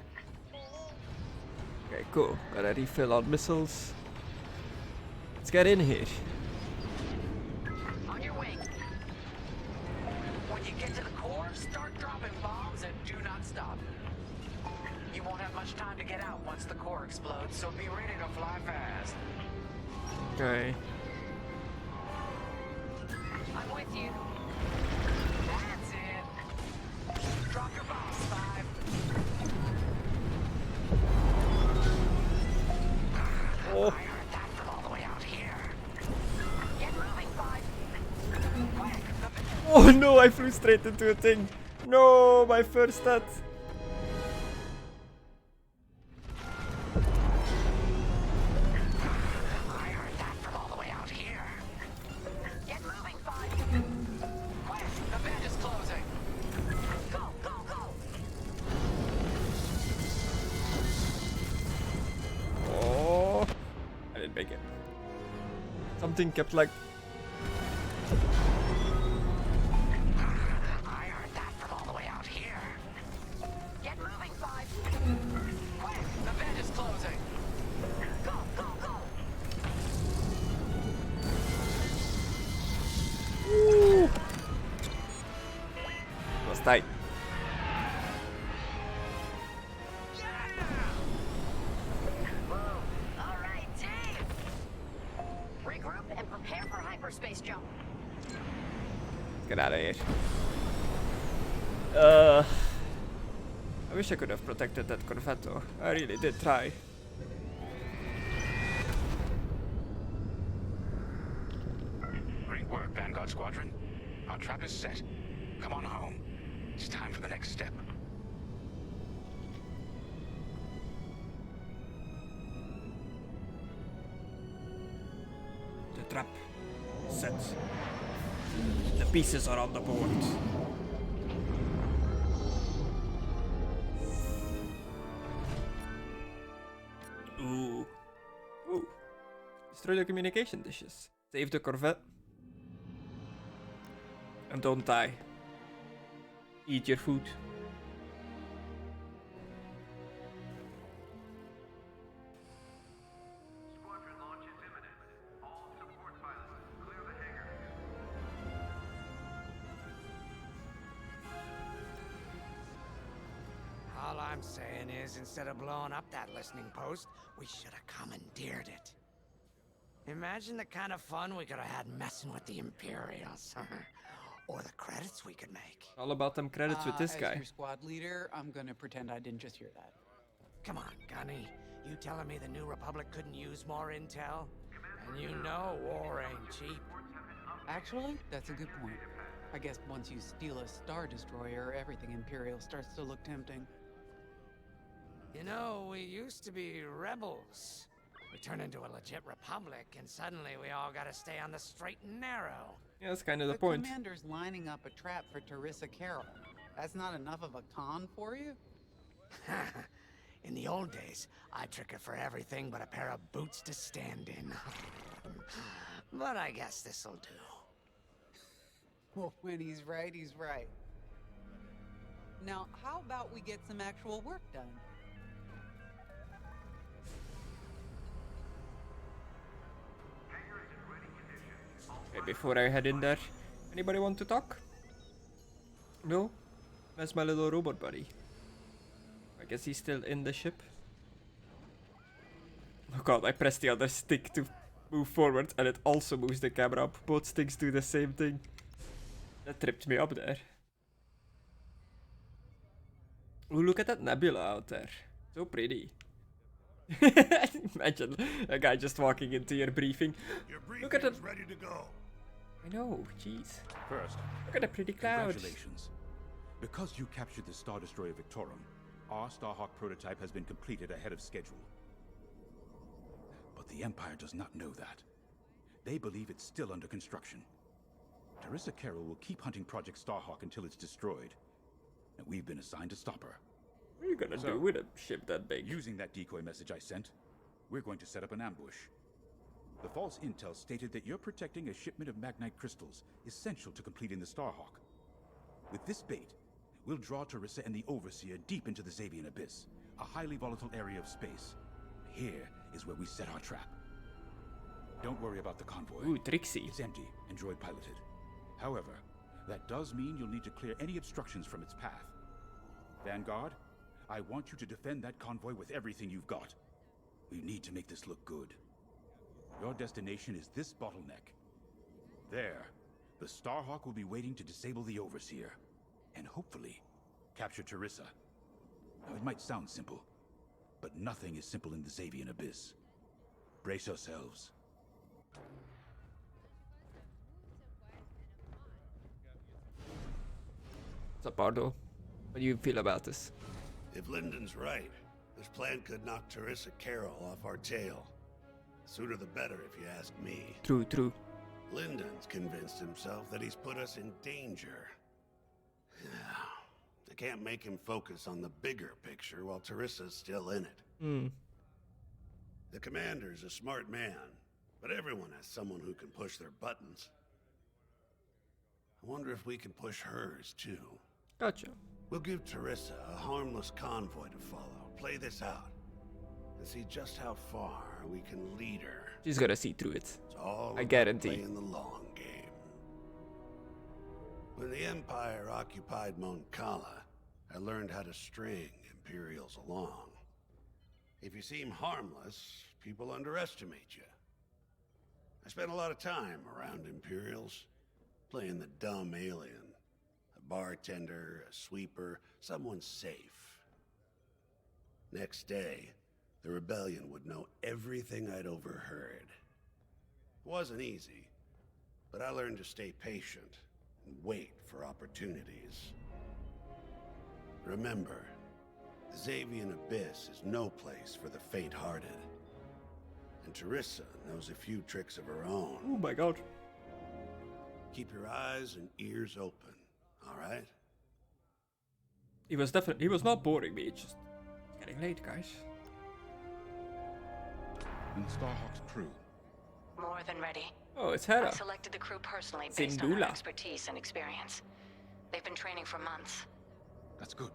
Okay, cool. Gotta refill on missiles. Let's get in here. On your wing. When you get to the core, start dropping bombs and do not stop. You won't have much time to get out once the core explodes, so be ready to fly fast. Okay. I'm with you. That's it. Drop your bombs, Five. Oh. I heard that from all the way out here. Get moving, Five. Quick, Oh no, I flew straight into a thing. No, my first stat. Something kept like... I heard that from all the way out here. Get moving, Five. Quick, The vent is closing. go, go, go. Woo! It was tight. All right, team. Regroup and prepare for hyperspace jump. Let's get out of here. I wish I could have protected that Corvetto. I really did try. Great work, Vanguard Squadron. Our trap is set. Come on home. It's time for the next step. The trap. Set. The pieces are on the board. Ooh. Ooh. Destroy the communication dishes. Save the Corvette. And don't die. Eat your food. All I'm saying is, instead of blowing up that listening post, we should have commandeered it. Imagine the kind of fun we could have had messing with the Imperials. Or the credits we could make. All about them credits with this As guy. your squad leader, I'm gonna pretend I didn't just hear that. Come on, Gunny. You telling me the New Republic couldn't use more intel? And you know war ain't cheap. Actually, that's a good point. I guess once you steal a Star Destroyer, everything Imperial starts to look tempting. You know, we used to be rebels. We turned into a legit republic, and suddenly we all gotta stay on the straight and narrow. Yeah, that's kind of the point. Commander's lining up a trap for Teresa Carroll. That's not enough of a con for you? In the old days, I'd trick her for everything but a pair of boots to stand in. But I guess this'll do. Well, when he's right, he's right. Now, how about we get some actual work done? Okay, before I head in there, anybody want to talk? No? That's my little robot buddy. I guess he's still in the ship. Oh god, I pressed the other stick to move forward and it also moves the camera up. Both sticks do the same thing. That tripped me up there. Ooh, look at that nebula out there. So pretty. Imagine a guy just walking into your briefing. Look at it. Ready to go. I know, jeez. First, look at the pretty clouds. Congratulations. Because you captured the Star Destroyer Victorum, our Starhawk prototype has been completed ahead of schedule. But the Empire does not know that. They believe it's still under construction. Teresa Carroll will keep hunting Project Starhawk until it's destroyed. And we've been assigned to stop her. What are you gonna do with a ship that big? Using that decoy message I sent, we're going to set up an ambush. The false intel stated that you're protecting a shipment of Magnite crystals, essential to completing the Starhawk. With this bait, we'll draw Teresa and the Overseer deep into the Xavian Abyss, a highly volatile area of space. Here is where we set our trap. Don't worry about the convoy. Ooh, tricksy. It's empty and droid piloted. However, that does mean you'll need to clear any obstructions from its path. Vanguard, I want you to defend that convoy with everything you've got. We need to make this look good. Your destination is this bottleneck. There, the Starhawk will be waiting to disable the Overseer, and hopefully, capture Teresa. Now, it might sound simple, but nothing is simple in the Xavian Abyss. Brace yourselves. What's up, Ardo? What do you feel about this? If Lyndon's right, this plan could knock Teresa Carroll off our tail. Sooner the better, if you ask me. True, true. Lyndon's convinced himself that he's put us in danger. I can't make him focus on the bigger picture while Teresa's still in it. Hmm. The commander's a smart man, But everyone has someone who can push their buttons. I wonder if we can push hers, too. Gotcha. We'll give Teresa a harmless convoy to follow, play this out, and see just how far we can lead her. She's gonna see through it. It's all I guarantee. playing the long game. When the Empire occupied Mon Cala, I learned how to string Imperials along. If you seem harmless, people underestimate you. I spent a lot of time around Imperials, playing the dumb alien. A bartender, a sweeper, someone safe. Next day, the rebellion would know everything I'd overheard. It wasn't easy, but I learned to stay patient and wait for opportunities. Remember, the Xavian Abyss is no place for the faint-hearted. And Teresa knows a few tricks of her own. Oh my god. Keep your eyes and ears open, alright? He was not boring me, it's just getting late, guys. And Starhawk's crew. More than ready. Oh, it's Hera. I selected the crew personally based on their Syndulla. expertise and experience. They've been training for months. That's good.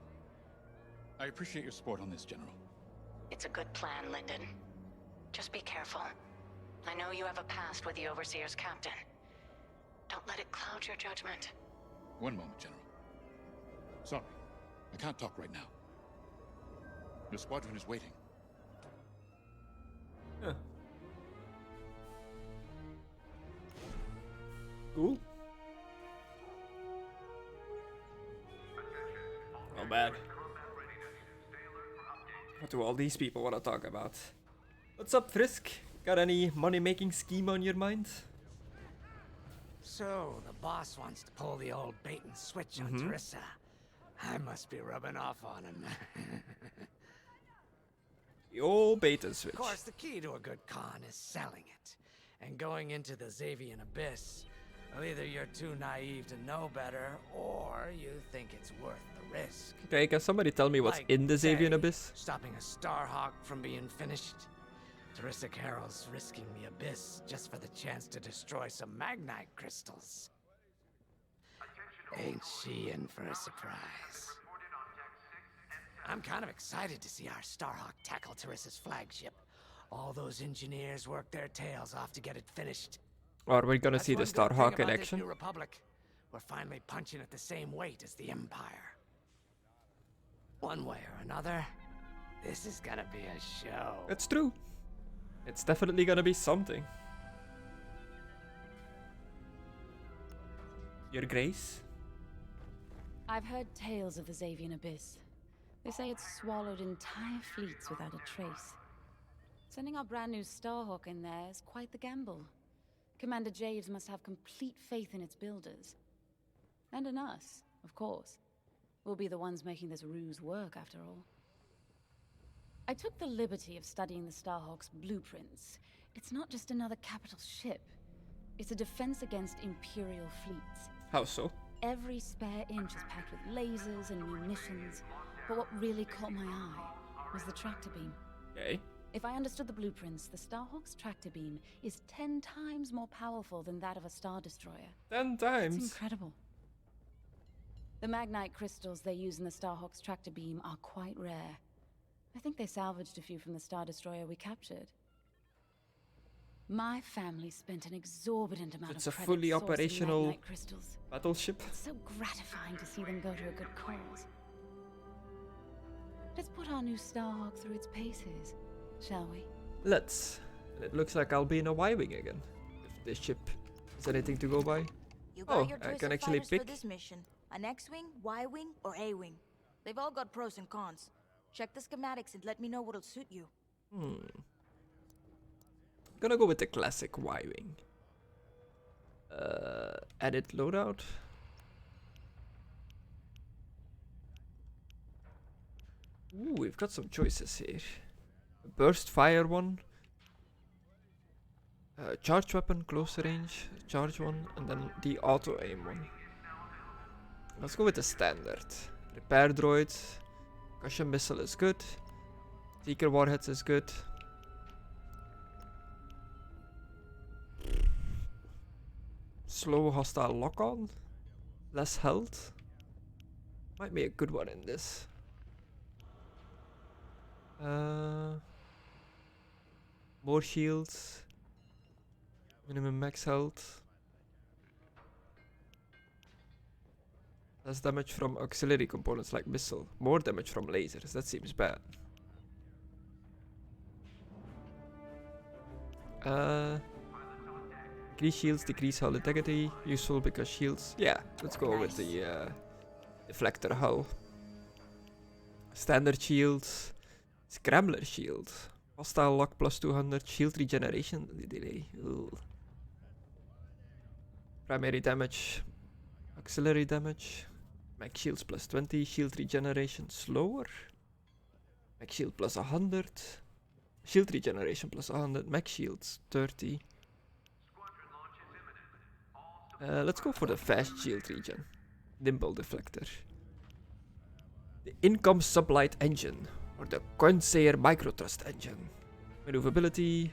I appreciate your support on this, General. It's a good plan, Lyndon. Just be careful. I know you have a past with the Overseer's captain. Don't let it cloud your judgment. One moment, General. Sorry, I can't talk right now. Your squadron is waiting. Huh. Cool. Not bad. What do all these people want to talk about? What's up, Frisk? Got any money-making scheme on your mind? So, the boss wants to pull the old bait and switch on Teresa. I must be rubbing off on him. The old bait and switch. Of course, the key to a good con is selling it. And going into the Xavian Abyss, well, either you're too naive to know better, or you think it's worth the risk. Okay, can somebody tell me what's Like, in the Xavian say, Abyss? Stopping a Starhawk from being finished. Teresa Carroll's risking the Abyss just for the chance to destroy some Magnite crystals. Ain't she in for a surprise? I'm kind of excited to see our Starhawk tackle Teresa's flagship. All those engineers work their tails off to get it finished. Or we're gonna see the That's one good Starhawk thing in about this action? New Republic. We're finally punching at the same weight as the Empire. One way or another, this is gonna be a show. It's true. It's definitely gonna be something. Your Grace? I've heard tales of the Xavian Abyss. They say it's swallowed entire fleets without a trace. Sending our brand new Starhawk in there is quite the gamble. Commander Javes must have complete faith in its builders. And in us, of course. We'll be the ones making this ruse work, after all. I took the liberty of studying the Starhawk's blueprints. It's not just another capital ship. It's a defense against Imperial fleets. How so? Every spare inch is packed with lasers and munitions. But what really caught my eye was the tractor beam. Okay. If I understood the blueprints, the Starhawk's tractor beam is 10 times more powerful than that of a Star Destroyer. 10 times? It's incredible. The Magnite crystals they use in the Starhawk's tractor beam are quite rare. I think they salvaged a few from the Star Destroyer we captured. My family spent an exorbitant amount It's of a credit fully sourcing operational Magnite crystals. battleship. It's so gratifying to see them go to a good cause. Let's put our new Starhawk through its paces, shall we? Let's. And it looks like I'll be in a Y-Wing again. If this ship is anything to go by. You got your I choice can of actually fighters pick. for this mission. An X-Wing, Y-Wing, or A-Wing. They've all got pros and cons. Check the schematics and let me know what'll suit you. Gonna go with the classic Y-Wing. Edit loadout. Ooh, we've got some choices here. A burst fire one. Charge weapon, closer range, charge one, and then the auto aim one. Let's go with the standard. Repair droid. Cushion missile is good. Seeker warheads is good. Slow hostile lock-on. Less health. Might be a good one in this. More shields. Minimum max health. Less damage from auxiliary components like missile. More damage from lasers. That seems bad. Increase shields, decrease hull integrity. Useful because shields. Yeah, let's go with the deflector hull. Standard shields. Scrambler shield. Hostile lock plus 200. Shield regeneration delay. Ooh. Primary damage. Auxiliary damage. Max shields plus 20. Shield regeneration slower. Max shield plus 100. Shield regeneration plus 100. Max shields 30. Let's go for the fast shield regen. Dimple deflector. The Income Sublight engine. Or the Consair Microthrust engine. Maneuverability.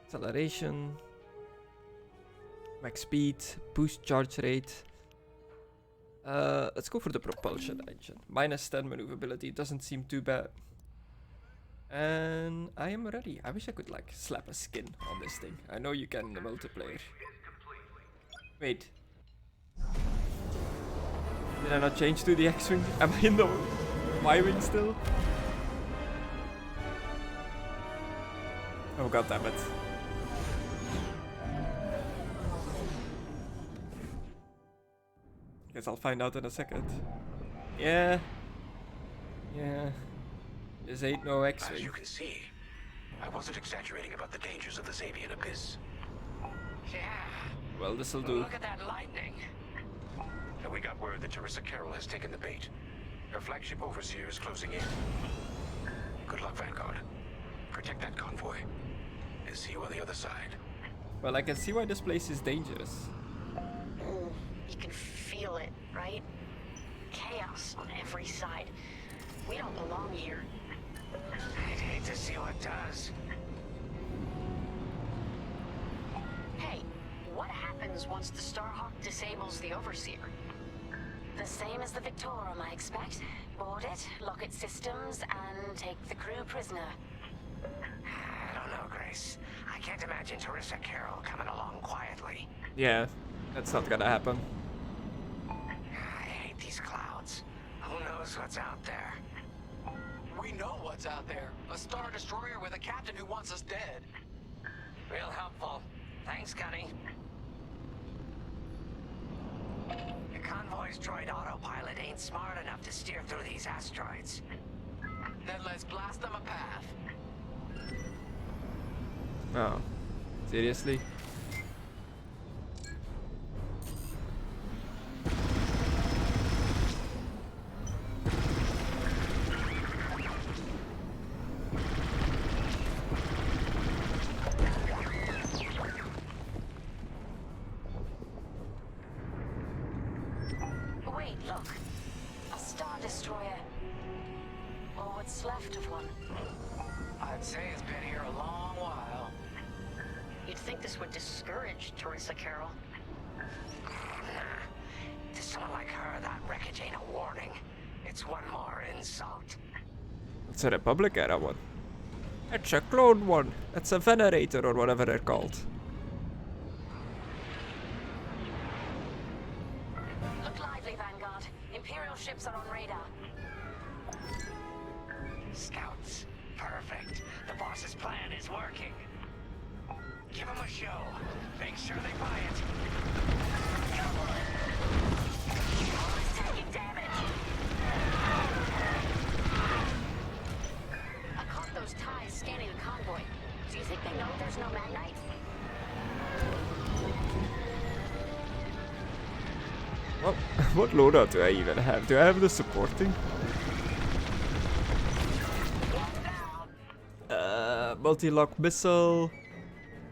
Acceleration. Max speed. Boost charge rate. Let's go for the propulsion engine. Minus 10 maneuverability. Doesn't seem too bad. And I am ready. I wish I could like slap a skin on this thing. I know you can in the multiplayer. Wait. Did I not change to the X-Wing? Am I in the Y-Wing still? Oh god damn it. Guess I'll find out in a second. Yeah. Yeah. This ain't no X-Wing. As you can see, I wasn't exaggerating about the dangers of the Xavian Abyss. Yeah. Well, this'll do. Look at that lightning. And we got word that Teresa Carroll has taken the bait. Her flagship Overseer is closing in. Good luck, Vanguard. Protect that convoy. And see you on the other side. Well, I can see why this place is dangerous. You can feel it, right? Chaos on every side. We don't belong here. I'd hate to see what does. Hey, what happens once the Starhawk disables the Overseer? The same as the Victorum, I expect. Board it, lock its systems, and take the crew prisoner. I don't know, Grace. I can't imagine Teresa Carroll coming along quietly. Yeah, that's not gonna happen. I hate these clouds. Who knows what's out there? We know what's out there. A Star Destroyer with a captain who wants us dead. Real helpful. Thanks, Gunny. The convoy's droid autopilot ain't smart enough to steer through these asteroids. Then let's blast them a path. Oh. Seriously? Wait, look. A Star Destroyer. Or what's left of one. I'd say it's been here a long while. You'd think this would discourage Teresa Carroll. To someone like her, that wreckage ain't a warning. It's one more insult. It's a Republic era one. It's a clone one. It's a Venerator or whatever they're called. Look lively, Vanguard. Imperial ships are on radar. Scouts. Perfect. The boss's plan is working. Give them a show. Make sure they buy it. Always taking damage. I caught those ties scanning the convoy. Do you think they know there's no Magnite? Well, what loadout do I even have? Do I have the supporting? Multi-lock missile.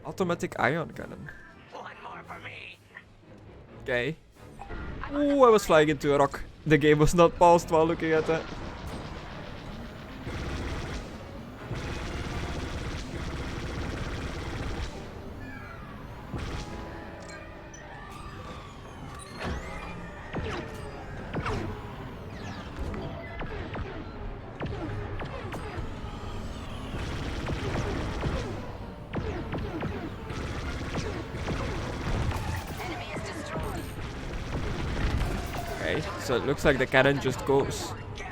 Automatic ion cannon. One more for me. Okay. Ooh, I was flying into a rock. The game was not paused while looking at that. Okay, so it looks like the cannon just goes. You're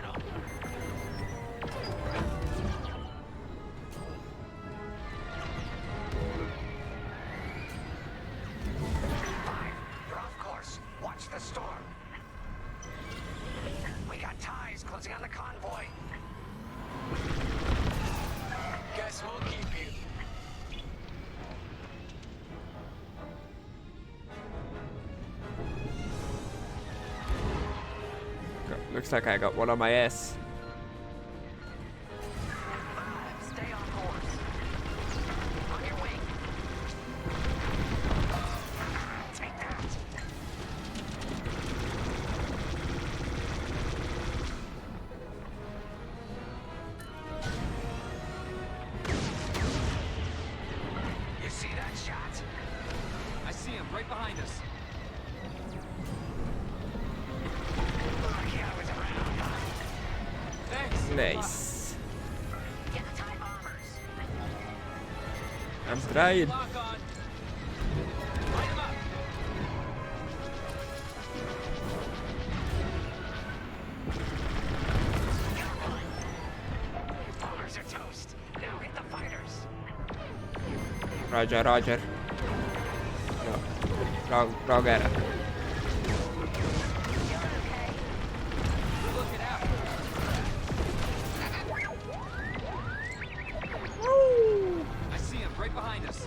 off course. Watch the storm. We got ties closing on the convoy. Guess we'll keep you. Looks like I got one on my ass. Stay on course. On your way. Take that. You see that shot? I see him right behind us. Nice. I'm trying. Bombers are toast. Now hit the fighters. Roger, roger. No. Wrong era. I see him right behind us.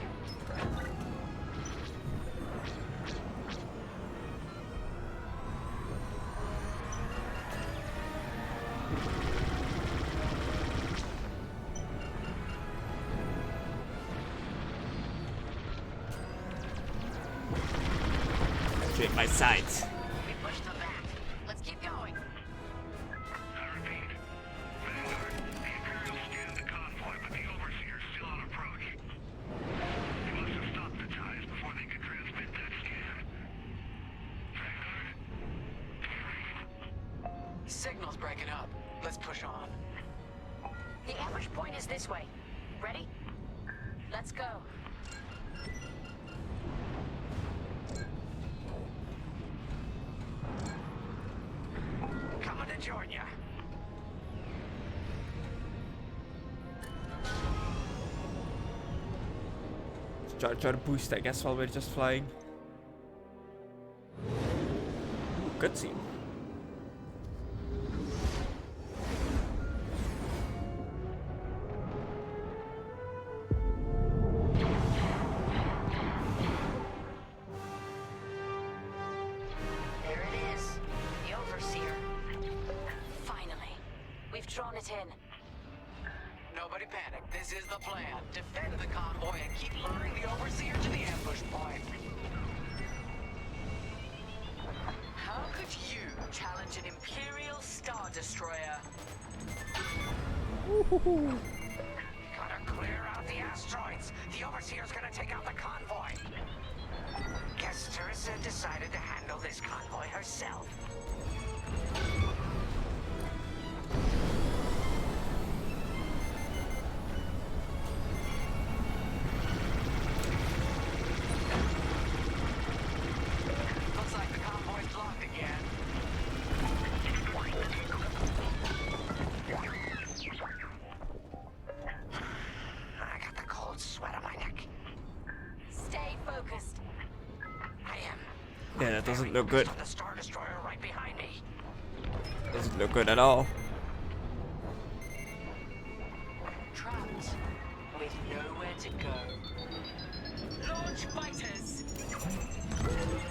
Check my sights. We pushed them back. Let's keep going. Signal's breaking up. Let's push on. The ambush point is this way. Ready? Let's go. Coming to join ya. Charge our boost, I guess, while we're just flying. Ooh, cutscene. There it is. The Overseer. Finally. We've drawn it in. Nobody panic. This is the plan. Defend the convoy and keep luring the Overseer to the ambush point. How could you challenge an Imperial Star Destroyer? Gotta clear out the asteroids. The Overseer's gonna take out the convoy. Guess Teresa decided to handle this convoy herself. Looks like the convoy's blocked again. I got the cold sweat on my neck. Stay focused. I am. Yeah, that doesn't look good. The Star Destroyer right behind me. Doesn't look good at all. Trapped with nowhere to go. Launch fighters!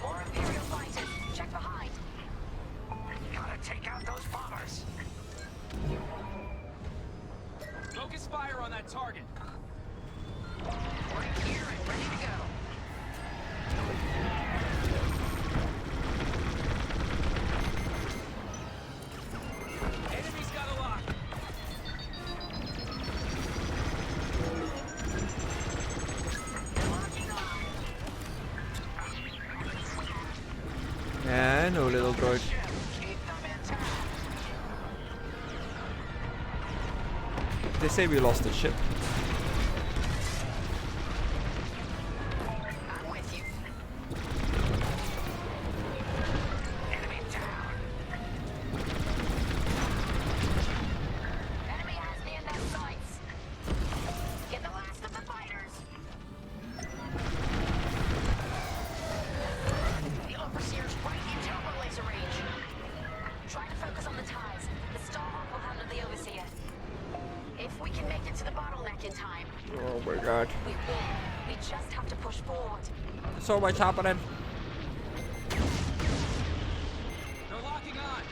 More Imperial fighters. Check behind. Gotta take out those bombers. Focus fire on that target. We're here and ready to go. Enemy's got a lock. Yeah, I know, little droid. They say we lost the ship. I'm with you. Enemy down. Oh my god. We win. We just have to push forward. So much happening. They're locking on.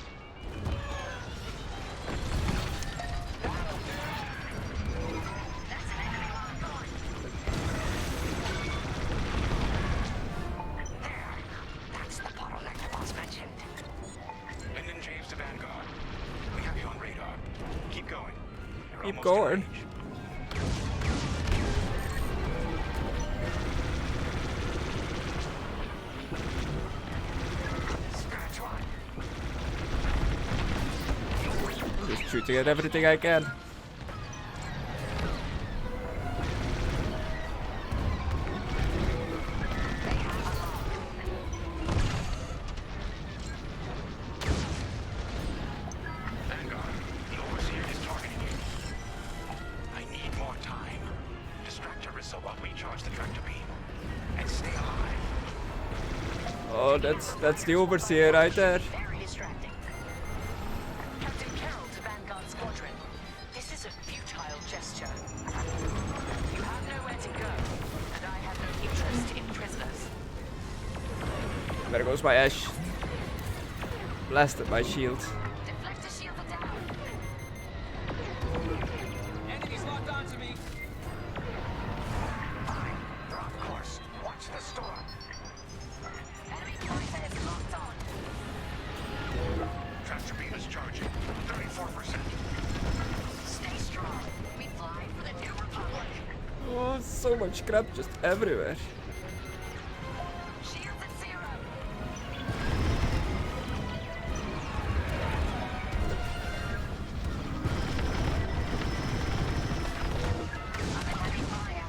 That's the bottleneck the boss mentioned. Linden James to Vanguard. We have you on radar. Keep going. You're Keep almost in going. range. Scratch one. Just shooting at everything I can. Vanguard, the Overseer is targeting you. I need more time. Distract Teresa while we charge the tractor beam. And stay alive. Oh, that's the Overseer right there. Very distracting. Captain Carroll to Vanguard Squadron. This is a futile gesture. You have nowhere to go, and I have no interest in prisoners. There goes my Ash. Blasted my shield. Deflector shield down. Enemies locked onto me. Fine. They're off course. Watch the storm. Enemy fighter is locked on. Tractor beam is charging. 34%. Stay strong. We fly for the New Republic. Oh, so much crap just everywhere. Shields at zero. Under heavy fire.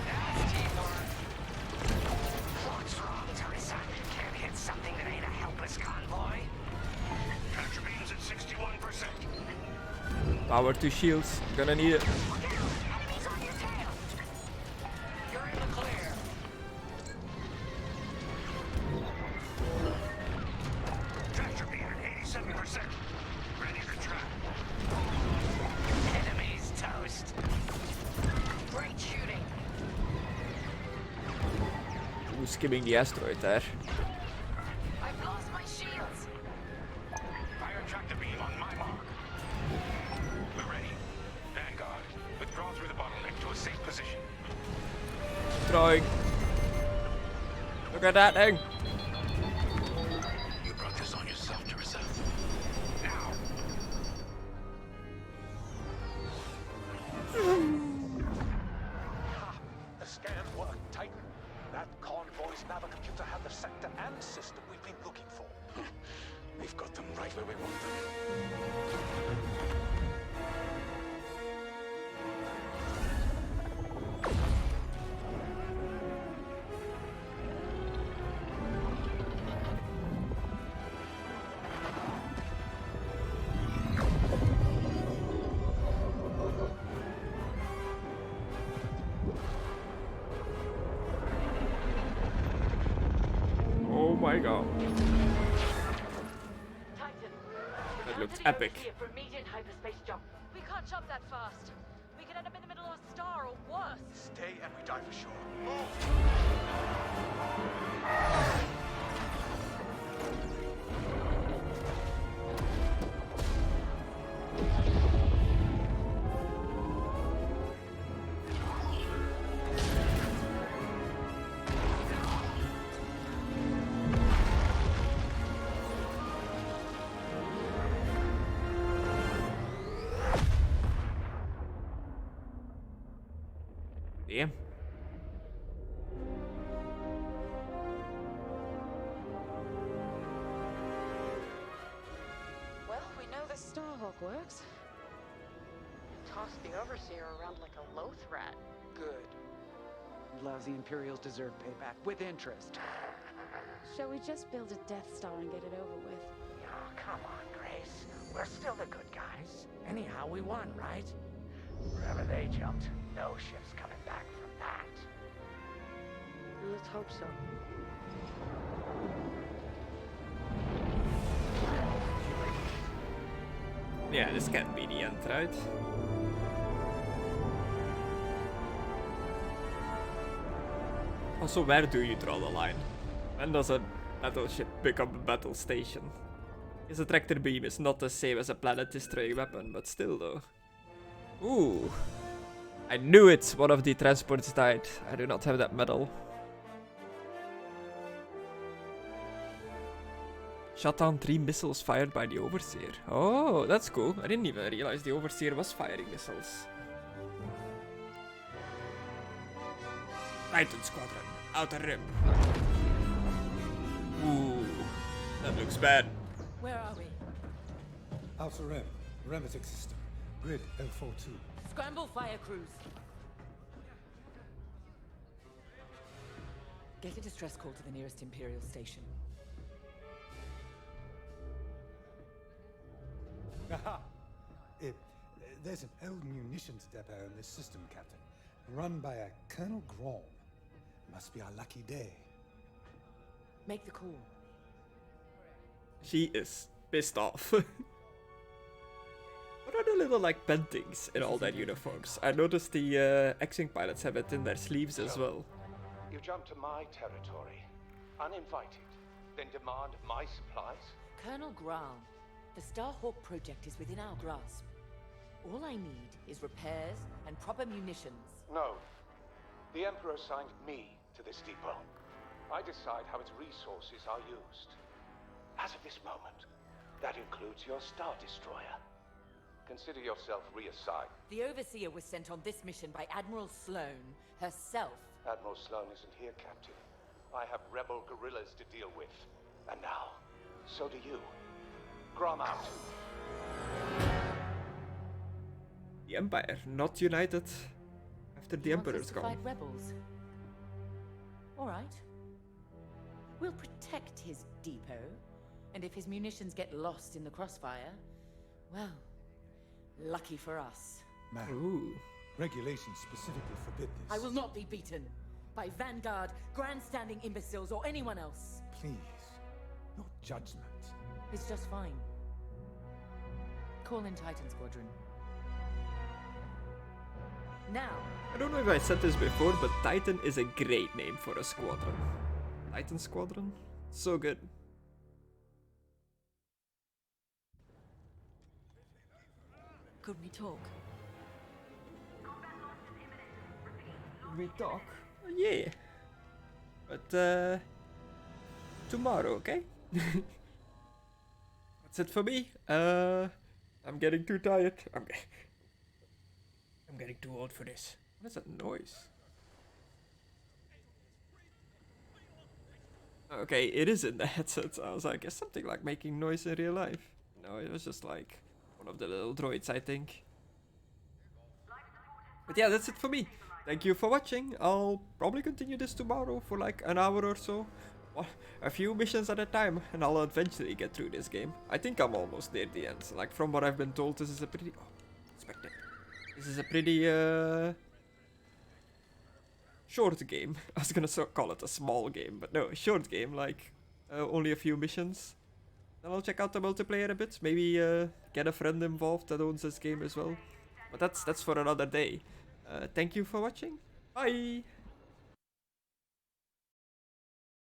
That's teamwork. What's wrong, Teresa? Can't hit something that ain't a helpless convoy? Tractor beam's at 61%. Power to shields. Gonna need it. Enemies on your tail. You're in the clear. Tractor beam at 87%. Ready to track. Enemies toast. Great shooting. Who's skimming the asteroid there? I've lost my shields. Fire tractor beam on my mark. We're ready. Vanguard, withdraw through the bottleneck to a safe position. Throwing. Look at that thing. You brought this on yourself, Teresa. Now. The scan worked, Titan. That convoy's navicomputer had the sector and system we've been looking for. We've got them right where we want them. Oh my god. Titan. That looks epic. For immediate hyperspace jump. We can't jump that fast. We could end up in the middle of a star or worse. Stay and we die for sure. Move! Damn. Well, we know the Starhawk works. Toss the Overseer around like a loath rat. Good. Lousy Imperials deserve payback with interest. Shall we just build a Death Star and get it over with? Oh, come on, Grace. We're still the good guys. Anyhow, we won, right? Wherever they jumped, no ship's coming back from that. Let's hope so. Yeah, this can't be the end, right? Also, where do you draw the line? When does a battleship become a battle station? His attractor beam is not the same as a planet-destroying weapon, but still though. Ooh. I knew it! One of the transports died. I do not have that medal. Shot down 3 missiles fired by the Overseer. Oh, that's cool. I didn't even realize the Overseer was firing missiles. Titan Squadron. Outer Rim. Ooh. That looks bad. Where are we? Outer Rim. Remetic system. Grid L42. Scramble fire crews. Get a distress call to the nearest Imperial station. Aha! There's an old munitions depot in this system, Captain. Run by a Colonel Grom. Must be our lucky day. Make the call. She is pissed off. What are the little like paintings in all their uniforms? I noticed the X-Wing pilots have it in their sleeves as well. You jump to my territory, uninvited, then demand my supplies? Colonel Graal, the Starhawk project is within our grasp. All I need is repairs and proper munitions. No. The Emperor assigned me to this depot. I decide how its resources are used. As of this moment, that includes your Star Destroyer. Consider yourself reassigned. The Overseer was sent on this mission by Admiral Sloane herself. Admiral Sloane isn't here, Captain. I have rebel guerrillas to deal with. And now, so do you. Grom out. The Empire, not united after the Emperor's gone. Fight rebels. All right. We'll protect his depot, and if his munitions get lost in the crossfire, well, lucky for us. Ma'am, Ooh. regulations specifically forbid this. I will not be beaten by Vanguard, grandstanding imbeciles, or anyone else. Please, your judgment. It's just fine. Call in Titan Squadron. Now. I don't know if I said this before, but Titan is a great name for a squadron. Titan Squadron? So good. Could we talk? We talk? Yeah. But, tomorrow, okay? That's it for me. I'm getting too tired. I'm getting too old for this. What is that noise? Okay, it is in the headset. I was like, is something like making noise in real life? No, it was just like one of the little droids, I think. But yeah, that's it for me. Thank you for watching. I'll probably continue this tomorrow for like an hour or so. Well, a few missions at a time, and I'll eventually get through this game. I think I'm almost near the end. Like, from what I've been told, this is a pretty... Oh, inspect it. This is a pretty, short game. I was gonna call it a small game, but no, a short game, like, only a few missions. Then I'll check out the multiplayer a bit, maybe, get a friend involved that owns this game as well. But that's for another day. Thank you for watching. Bye!